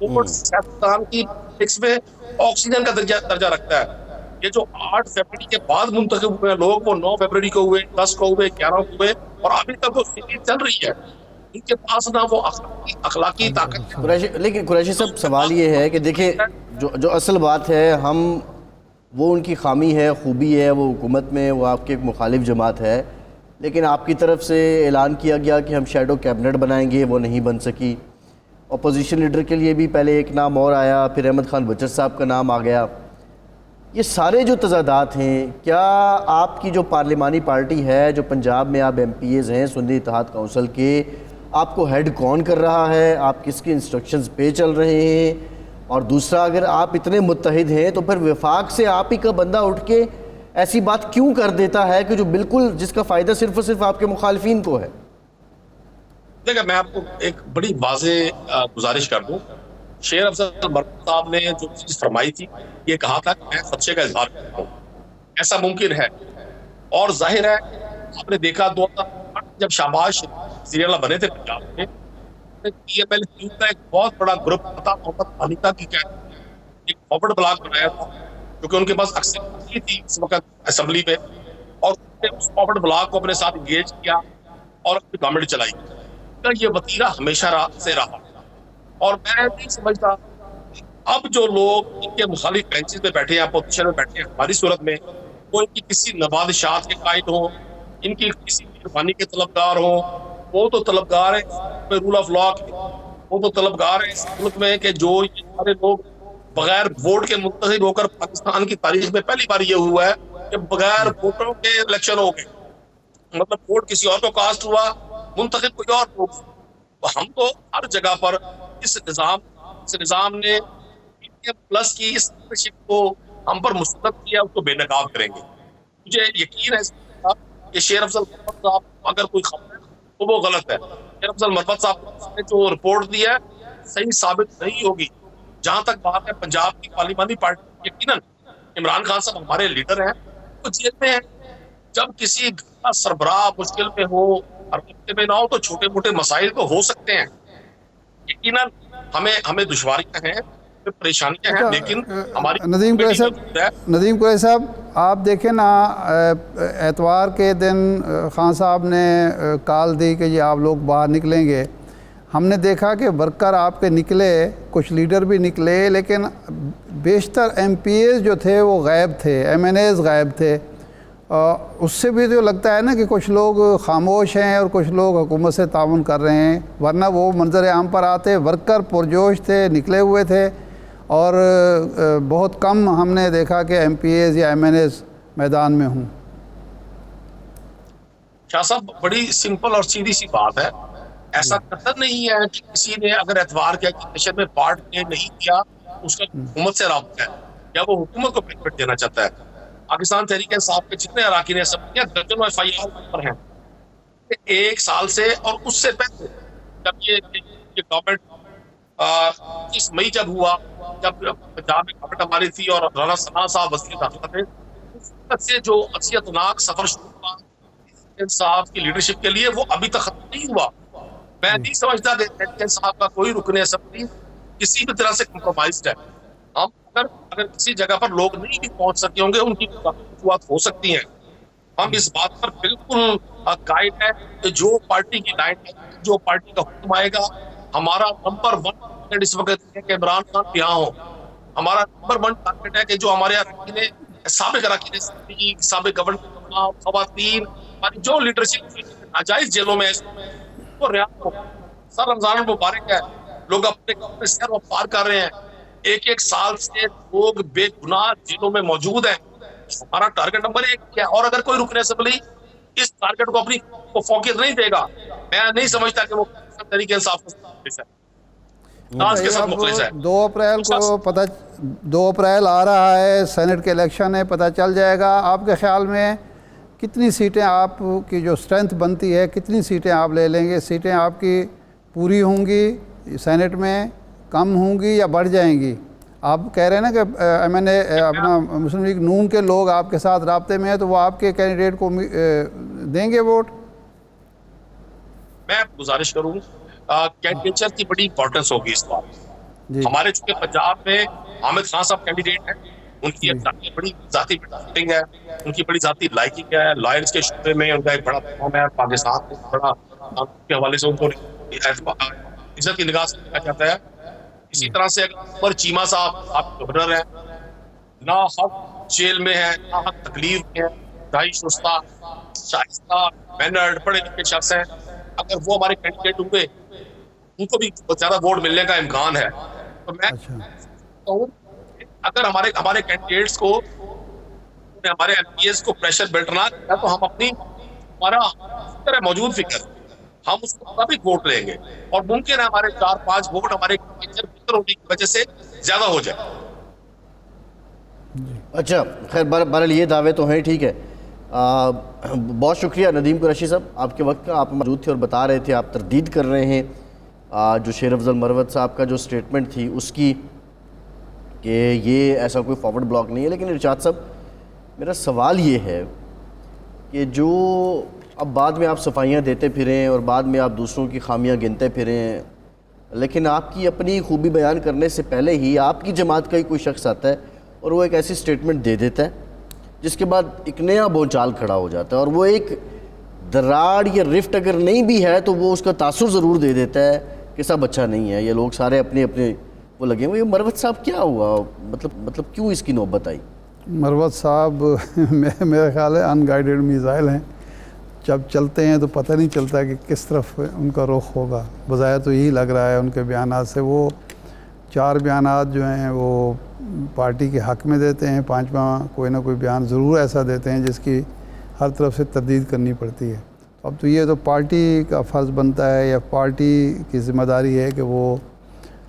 ووٹ سیاستدان کی پالیٹکس میں آکسیجن کا درجہ رکھتا ہے. یہ جو 8 فروری کے بعد منتخب ہوئے ہیں لوگ, وہ 9 فروری کو ہوئے, 10 کو ہوئے, 11 کو ہوئے, اور ابھی تک وہ سیریز چل رہی ہے. ان کے پاس نہ وہ اخلاقی طاقت ہے. لیکن قریشی صاحب سوال یہ ہے کہ دیکھیں جو اصل بات ہے, وہ ان کی خامی ہے, خوبی ہے, وہ حکومت میں وہ آپ کے ایک مخالف جماعت ہے, لیکن آپ کی طرف سے اعلان کیا گیا کہ ہم شیڈو کیبنٹ بنائیں گے, وہ نہیں بن سکی. اپوزیشن لیڈر کے لیے بھی پہلے ایک نام اور آیا, پھر احمد خان بچر صاحب کا نام آ گیا. یہ سارے جو تضادات ہیں, کیا آپ کی جو پارلیمانی پارٹی ہے, جو پنجاب میں آپ MPAs ہیں سنی اتحاد کونسل کے, آپ کو ہیڈ کون کر رہا ہے, آپ کس کے انسٹرکشنز پہ چل رہے ہیں؟ اور دوسرا, اگر آپ اتنے متحد ہیں تو پھر وفاق سے آپ ہی کا بندہ اٹھ کے ایسی بات کیوں کر دیتا ہے کہ جو بالکل جس کا فائدہ صرف اور صرف آپ کے مخالفین کو ہے؟ دیکھیں میں آپ کو ایک بڑی واضح گزارش کر دوں. شیر افضل مروت صاحب نے جو چیز فرمائی تھی, یہ کہا تھا کہ میں خدشے کا اظہار کرتا ہوں. ایسا ممکن ہے, اور ظاہر ہے آپ نے دیکھا 2008 جب شہباز شریف وزیر اعلیٰ بنے تھے پنجاب میں, PMLN کا ایک بہت بڑا گروپ تھا, محمد حنیفہ کی ایک فارورڈ بلاک بنایا تھا کیونکہ ان کے پاس اکثریت تھی اس وقت اسمبلی میں, اور اس فارورڈ بلاک کو اپنے ساتھ انگیج کیا اور اپنی گورنمنٹ چلائی. یہ وتیرہ ہمیشہ سے رہا, اور میں نہیں سمجھتا اب جو لوگ ان کے مخالف بینچز میں بیٹھے ہیں, اپوزیشن میں بیٹھے ہیں, ہماری صورت میں وہ ان کی کسی نوازشات کے قائد ہوں, ان کی کسی قربانی کے طلبگار ہوں. وہ تو طلبگار ہیں رول آف لا کے, وہ تو طلبگار ہیں اس ملک میں کہ جو یہ سارے لوگ بغیر ووٹ کے منتخب ہو کر, پاکستان کی تاریخ میں پہلی بار یہ ہوا ہے کہ بغیر ووٹوں کے الیکشن ہو گئے. مطلب ووٹ کسی اور کو کاسٹ ہوا، منتخب کوئی اور لوگ. ہم تو ہر جگہ پر اس نظام نے پلس کی اس لیڈرشپ کو ہم پر مسلط کیا، اس کو بے نقاب کریں گے. مجھے یقین ہے کہ شیر افضل مربت صاحب اگر کوئی خبر ہے تو وہ غلط ہے. شیر افضل مربت صاحب نے جو رپورٹ دی ہے صحیح ثابت نہیں ہوگی. جہاں تک بات ہے پنجاب کی پارلیمانی پارٹی، یقیناً عمران خان صاحب ہمارے لیڈر ہیں، تو جیل میں ہیں. جب کسی کا سربراہ مشکل میں ہو اور رابطے میں نہ ہو تو چھوٹے موٹے مسائل تو ہو سکتے ہیں. یقیناً ہمیں دشواریاں ہیں، پریشانیاں ہیں، لیکن ہماری ندیم قریشی صاحب آپ دیکھیں نا، اتوار کے دن خان صاحب نے کال دی کہ یہ آپ لوگ باہر نکلیں گے. ہم نے دیکھا کہ ورکر آپ کے نکلے، کچھ لیڈر بھی نکلے، لیکن بیشتر ایم پی ایز جو تھے وہ غائب تھے، ایم این ایز غائب تھے. اس سے بھی جو لگتا ہے نا کہ کچھ لوگ خاموش ہیں اور کچھ لوگ حکومت سے تعاون کر رہے ہیں، ورنہ وہ منظر عام پر آتے. ورکر پرجوش تھے، نکلے ہوئے تھے، اور بہت کم ہم نے دیکھا کہ ایم پی ایز یا ایم این ایز میدان میں ہوں. شاہ صاحب بڑی سمپل اور سیدھی سی بات ہے. ایسا قطر نہیں ہے کہ کسی نے اگر اتوار کے سیشن میں پارٹ نہیں کیا اس کا حکومت سے رابطہ ہے یا وہ حکومت کو بینیفٹ دینا چاہتا ہے. پاکستان تحریک انصاف کے جتنے اراکین اسمبلیاں درجنوں ایف آئی آر پر ہیں 1 سال سے، اور اس سے پہلے جب یہ گورنمنٹ 30 مئی جب ہوا، جب پنجاب میں گورنمنٹ ہماری تھی اور رانا ثنا صاحب وزیر داخلہ تھے، اس وقت سے جو اذیتناک سفر شروع ہوا انصاف کی لیڈرشپ کے لیے وہ ابھی تک ختم نہیں ہوا. میں نہیں سمجھتا کہ تحریک انصاف کا کوئی رکن اسمبلی کسی بھی طرح سے کمپرومائزڈ ہے. ہم اگر کسی جگہ پر لوگ نہیں بھی پہنچ سکتے ہوں گے، ان کی وجوہات ہو سکتی ہیں. ہم اس بات پر بالکل قائل ہے کہ جو پارٹی کی لائن ہے، جو پارٹی کا حکم آئے گا، ہمارا نمبر 1 اس وقت ہے کہ عمران خان یہاں ہو. ہمارا نمبر 1 ٹارگیٹ ہے کہ جو ہمارے سابق اراکین اسمبلی، سابق گورنر، خواتین، ہماری جو لیڈرشپ ناجائز جیلوں میں وہ رہا ہو. سر رمضان المبارک ہے، لوگ اپنے سر و پار کر رہے ہیں. 1 سال سے لوگ بے گناہ جیلوں میں موجود ہیں. ہمارا ٹارگیٹ نمبر 1 ہے، اور اگر کوئی رکن اسمبلی اس ٹارگیٹ کو اپنی فوقیت نہیں دے گا، میں نہیں سمجھتا کہ وہ طریقے انصاف کے ساتھ مخلص ہے. 2 اپریل کو 2 اپریل آ رہا ہے، سینٹ کے الیکشن ہے، پتہ چل جائے گا. آپ کے خیال میں کتنی سیٹیں آپ کی جو اسٹرینتھ بنتی ہے، کتنی سیٹیں آپ لے لیں گے؟ سیٹیں آپ کی پوری ہوں گی سینٹ میں، کم ہوں گی یا بڑھ جائیں گی؟ آپ کہہ رہے ہیں نا کہ ایم این اے اپنا مسلم لیگ نون کے لوگ آپ کے ساتھ رابطے میں ہیں، تو وہ آپ کے کینڈیڈیٹ کو دیں گے ووٹ؟ میں گزارش کروں، کینڈیڈیچر کی بڑی امپورٹنس ہوگی اس بار. ہمارے چونکہ پنجاب میں حامد خان صاحب کینڈیڈیٹ ہیں، ان کی بڑی ذاتی فٹنگ ہے، ان کی بڑی ذاتی لائکنگ ہے. لائنس کے شعبے میں ان کا ایک بڑا پروگرام ہے، پاکستان میں بڑا کے حوالے سے ان کو عزت کی نگاہ سے دیکھا جاتا ہے. اسی طرح سے عمر چیمہ صاحب آپ گورنر ہیں، نہ حق جیل میں ہیں، نہ حق تکلیف میں ہیں، ڈھائی شستہ شائستہ مینرڈ پڑھے لکھے شخص ہیں. اگر وہ ہمارے کینڈیڈیٹ ہوئے ان کو بھی بہت زیادہ ووٹ ملنے کا امکان ہے. تو میں اگر ہمارے کینڈیڈیٹس کو، ہمارے ایم پی ایس کو پریشر بلٹنا تو ہم ہمارا موجود فکر ہم اس کو بھی ووٹ لیں گے، اور ممکن ہے ہمارے 4-5 ووٹ ہمارے بہتر ہونے کی وجہ سے زیادہ ہو جائے. اچھا خیر، بہرحال یہ دعوے تو ہیں، ٹھیک ہے. بہت شکریہ ندیم قریشی صاحب آپ کے وقت کا. آپ موجود تھے اور بتا رہے تھے، آپ تردید کر رہے ہیں جو شیر افضل مروت صاحب کا جو سٹیٹمنٹ تھی اس کی، کہ یہ ایسا کوئی فارورڈ بلاک نہیں ہے. لیکن ارشاد صاحب میرا سوال یہ ہے کہ جو اب بعد میں آپ صفائیاں دیتے پھریں اور بعد میں آپ دوسروں کی خامیاں گنتے پھریں، لیکن آپ کی اپنی خوبی بیان کرنے سے پہلے ہی آپ کی جماعت کا ہی کوئی شخص آتا ہے اور وہ ایک ایسی سٹیٹمنٹ دے دیتا ہے جس کے بعد ایک نیا بونچال کھڑا ہو جاتا ہے، اور وہ ایک دراڑ یا رفٹ اگر نہیں بھی ہے تو وہ اس کا تاثر ضرور دے دیتا ہے کہ سب اچھا نہیں ہے، یہ لوگ سارے اپنے اپنے وہ لگے ہوئے. مروت صاحب کیا ہوا، مطلب کیوں اس کی نوبت آئی؟ مروت صاحب میرا خیال ہے ان گائیڈڈ میزائل ہیں، جب چلتے ہیں تو پتہ نہیں چلتا کہ کس طرف ان کا رخ ہوگا. بظاہر تو یہی لگ رہا ہے ان کے بیانات سے. وہ 4 بیانات جو ہیں وہ پارٹی کے حق میں دیتے ہیں، 5واں کوئی نہ کوئی بیان ضرور ایسا دیتے ہیں جس کی ہر طرف سے تردید کرنی پڑتی ہے. اب تو یہ تو پارٹی کا فرض بنتا ہے یا پارٹی کی ذمہ داری ہے کہ وہ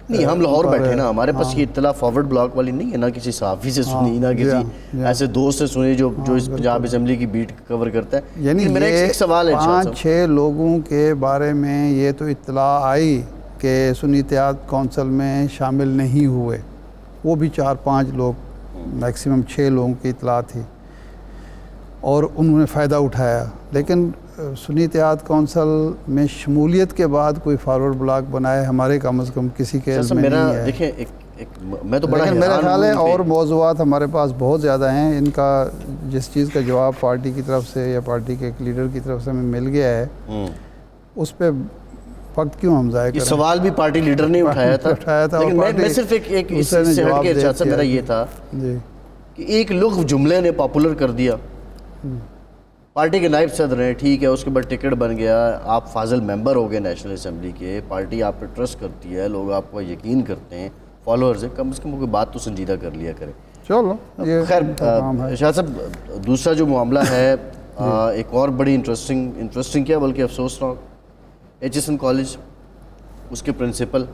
نہیں. ہم لاہور بیٹھے نا, ہمارے پاس یہ اطلاع فارورڈ بلاک والی نہیں ہے, نہ کسی صحافی سے سنی, نہ کسی ایسے دوست سے سنی جو اس پنجاب اسمبلی کی بیٹ کور کرتا ہے. یعنی میرا ایک سوال ہے, 5-6 لوگوں کے بارے میں یہ تو اطلاع آئی کہ سنی اتحاد کونسل میں شامل نہیں ہوئے, وہ بھی 4-5 لوگ, میکسیمم 6 لوگوں کی اطلاع تھی اور انہوں نے فائدہ اٹھایا. لیکن سنی اتحاد کونسل میں شمولیت کے بعد کوئی فارورڈ بلاک بنائے ہمارے کم از کم کسی کے علم میں نہیں ہے. دیکھیں میں تو بڑا لیکن میرا خیال ہے اور موضوعات ہمارے پاس بہت زیادہ ہیں, ان کا جس چیز کا جواب پارٹی کی طرف سے یا پارٹی کے ایک لیڈر کی طرف سے ہمیں مل گیا ہے, اس پہ وقت کیوں ہم ضائع کریں. یہ سوال بھی پارٹی لیڈر نے اٹھایا تھا, لیکن میں صرف ایک اس سے ہٹ کے ارشاد صاحب میرا یہ تھا کہ ایک لغو جملے نے پاپولر کر دیا, پارٹی کے نائب صدر ہیں, ٹھیک ہے, اس کے بعد ٹکٹ بن گیا, آپ فاضل ممبر ہو گئے نیشنل اسمبلی کے, پارٹی آپ پہ ٹرسٹ کرتی ہے, لوگ آپ کو یقین کرتے ہیں, فالوورز ہیں, کم از کم کوئی بات تو سنجیدہ کر لیا کرے. چلو خیر شاہ صاحب, دوسرا جو معاملہ ہے ایک اور بڑی انٹرسٹنگ کیا بلکہ افسوسناک, HSN کالج, اس کے پرنسپل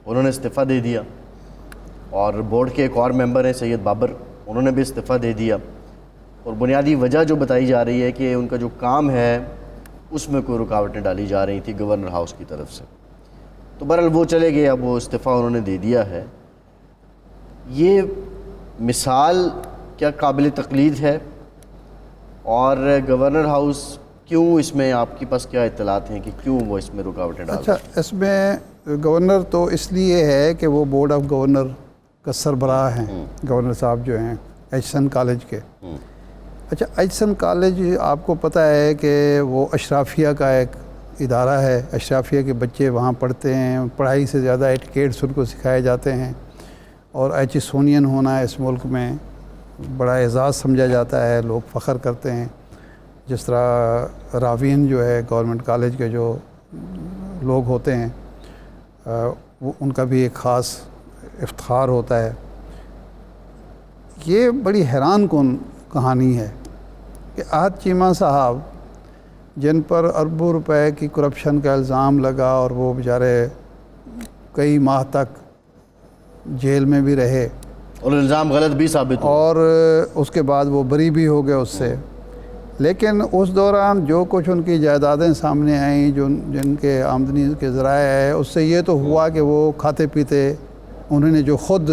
انہوں نے استعفیٰ دے دیا, اور بورڈ کے ایک اور ممبر ہیں سید بابر, انہوں نے بھی استعفیٰ دے دیا, اور بنیادی وجہ جو بتائی جا رہی ہے کہ ان کا جو کام ہے اس میں کوئی رکاوٹیں ڈالی جا رہی تھی گورنر ہاؤس کی طرف سے. تو بہرحال وہ چلے گئے, اب وہ استعفیٰ انہوں نے دے دیا ہے. یہ مثال کیا قابل تقلید ہے, اور گورنر ہاؤس کیوں اس میں, آپ کے پاس کیا اطلاعات ہیں کہ کیوں وہ اس میں رکاوٹیں ڈال رہے ہیں؟ اچھا, اس میں گورنر تو اس لیے ہے کہ وہ بورڈ آف گورنر کا سربراہ ہیں, گورنر صاحب جو ہیں HSN کالج کے. اچھا, HSN کالج آپ کو پتہ ہے کہ وہ اشرافیہ کا ایک ادارہ ہے, اشرافیہ کے بچے وہاں پڑھتے ہیں, پڑھائی سے زیادہ ایٹیکیٹس ان کو سکھائے جاتے ہیں, اور HSonian ہونا اس ملک میں بڑا اعزاز سمجھا جاتا ہے, لوگ فخر کرتے ہیں. جس طرح راوین جو ہے گورنمنٹ کالج کے جو لوگ ہوتے ہیں وہ ان کا بھی ایک خاص افتخار ہوتا ہے. یہ بڑی حیران کن کہانی ہے کہ احد چیمہ صاحب جن پر اربوں روپے کی کرپشن کا الزام لگا اور وہ بیچارے کئی ماہ تک جیل میں بھی رہے, اور الزام غلط بھی ثابت ہوا, اور اس کے بعد وہ بری بھی ہو گئے اس سے. لیکن اس دوران جو کچھ ان کی جائیدادیں سامنے آئیں, جن کے آمدنی کے ذرائع ہے, اس سے یہ تو ہوا کہ وہ کھاتے پیتے, انہوں نے جو خود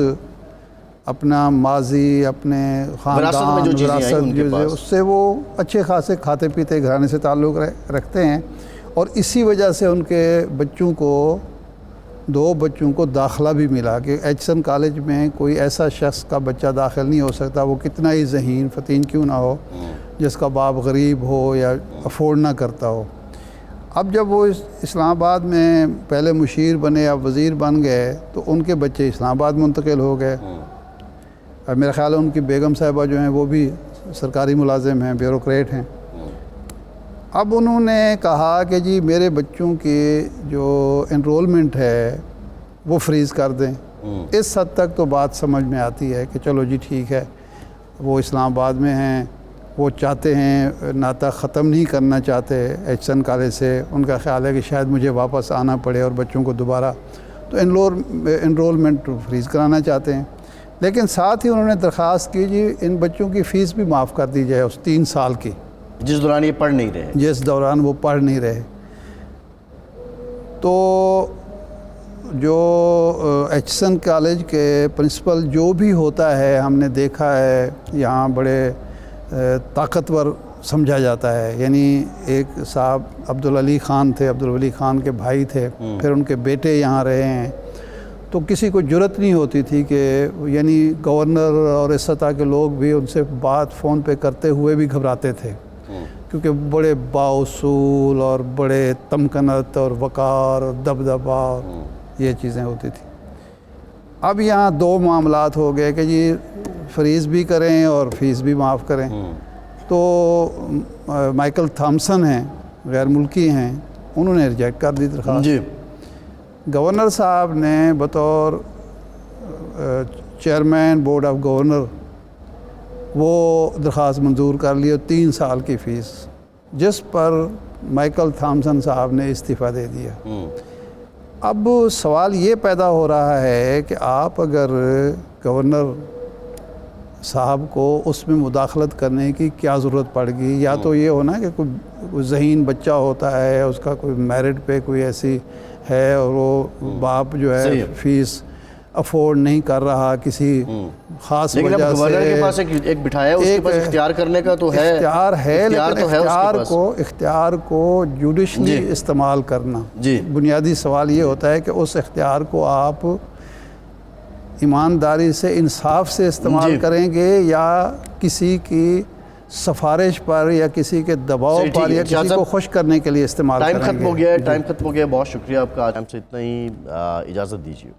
اپنا ماضی, اپنے خاندان, وراثت, اس سے وہ اچھے خاصے کھاتے پیتے گھرانے سے تعلق رکھتے ہیں, اور اسی وجہ سے ان کے بچوں کو 2 بچوں کو داخلہ بھی ملا کہ HSN کالج میں کوئی ایسا شخص کا بچہ داخل نہیں ہو سکتا, وہ کتنا ہی ذہین فتین کیوں نہ ہو, جس کا باپ غریب ہو یا افورڈ نہ کرتا ہو. اب جب وہ اسلام آباد میں پہلے مشیر بنے, اب وزیر بن گئے, تو ان کے بچے اسلام آباد منتقل ہو گئے. اب میرا خیال ہے ان کی بیگم صاحبہ جو ہیں وہ بھی سرکاری ملازم ہیں, بیوروکریٹ ہیں. اب انہوں نے کہا کہ جی میرے بچوں کی جو انرولمنٹ ہے وہ فریز کر دیں. اس حد تک تو بات سمجھ میں آتی ہے کہ چلو جی ٹھیک ہے, وہ اسلام آباد میں ہیں, وہ چاہتے ہیں, ناطہ ختم نہیں کرنا چاہتے HSN کالج سے, ان کا خیال ہے کہ شاید مجھے واپس آنا پڑے اور بچوں کو دوبارہ, تو انرولمنٹ فریز کرانا چاہتے ہیں. لیکن ساتھ ہی انہوں نے درخواست کی جی ان بچوں کی فیس بھی معاف کر دی جائے, اس 3 سال کی, جس دوران یہ پڑھ نہیں رہے, جس دوران وہ پڑھ نہیں رہے. تو جو HSN کالج کے پرنسپل جو بھی ہوتا ہے, ہم نے دیکھا ہے یہاں بڑے طاقتور سمجھا جاتا ہے. یعنی ایک صاحب عبدالعلی خان تھے, عبدالولی خان کے بھائی تھے, پھر ان کے بیٹے یہاں رہے ہیں, تو کسی کو جرت نہیں ہوتی تھی کہ یعنی گورنر اور اس سطح کے لوگ بھی ان سے بات فون پہ کرتے ہوئے بھی گھبراتے تھے, کیونکہ بڑے بااصول اور بڑے تمکنت اور وقار اور دبدبہ اور یہ چیزیں ہوتی تھیں. اب یہاں 2 معاملات ہو گئے کہ جی فریز بھی کریں اور فیس بھی معاف کریں. تو مائیکل تھامسن ہیں, غیر ملکی ہیں, انہوں نے ریجیکٹ کر دی درخواست. جی, گورنر صاحب نے بطور چیئرمین بورڈ آف گورنر وہ درخواست منظور کر لی اور 3 سال کی فیس، جس پر مائیکل تھامسن صاحب نے استعفیٰ دے دیا۔ اب سوال یہ پیدا ہو رہا ہے کہ آپ اگر گورنر صاحب کو اس میں مداخلت کرنے کی کیا ضرورت پڑ گئی؟ یا تو یہ ہونا کہ کوئی ذہین بچہ ہوتا ہے، اس کا کوئی میرٹ پہ کوئی ایسی ہے اور وہ باپ جو ہے فیس افورڈ نہیں کر رہا کسی خاص لیکن اب وجہ گورنر کے سے، پاس ایک بٹھایا ہے، اس کے پاس اختیار کرنے کا تو ہے، اختیار ہے، لیکن تو ہے اس کے پاس۔ اختیار کو جوڈیشلی استعمال کرنا، بنیادی سوال یہ ہوتا ہے کہ اس اختیار کو آپ ایمانداری سے، انصاف سے استعمال کریں گے یا کسی کی سفارش پر یا کسی کے دباؤ پر یا کسی کو خوش کرنے کے لیے استعمال کریں گے۔ ٹائم ختم ہو گیا ہے، بہت شکریہ آپ کا، آج ہم سے اتنا ہی، اجازت دیجیے۔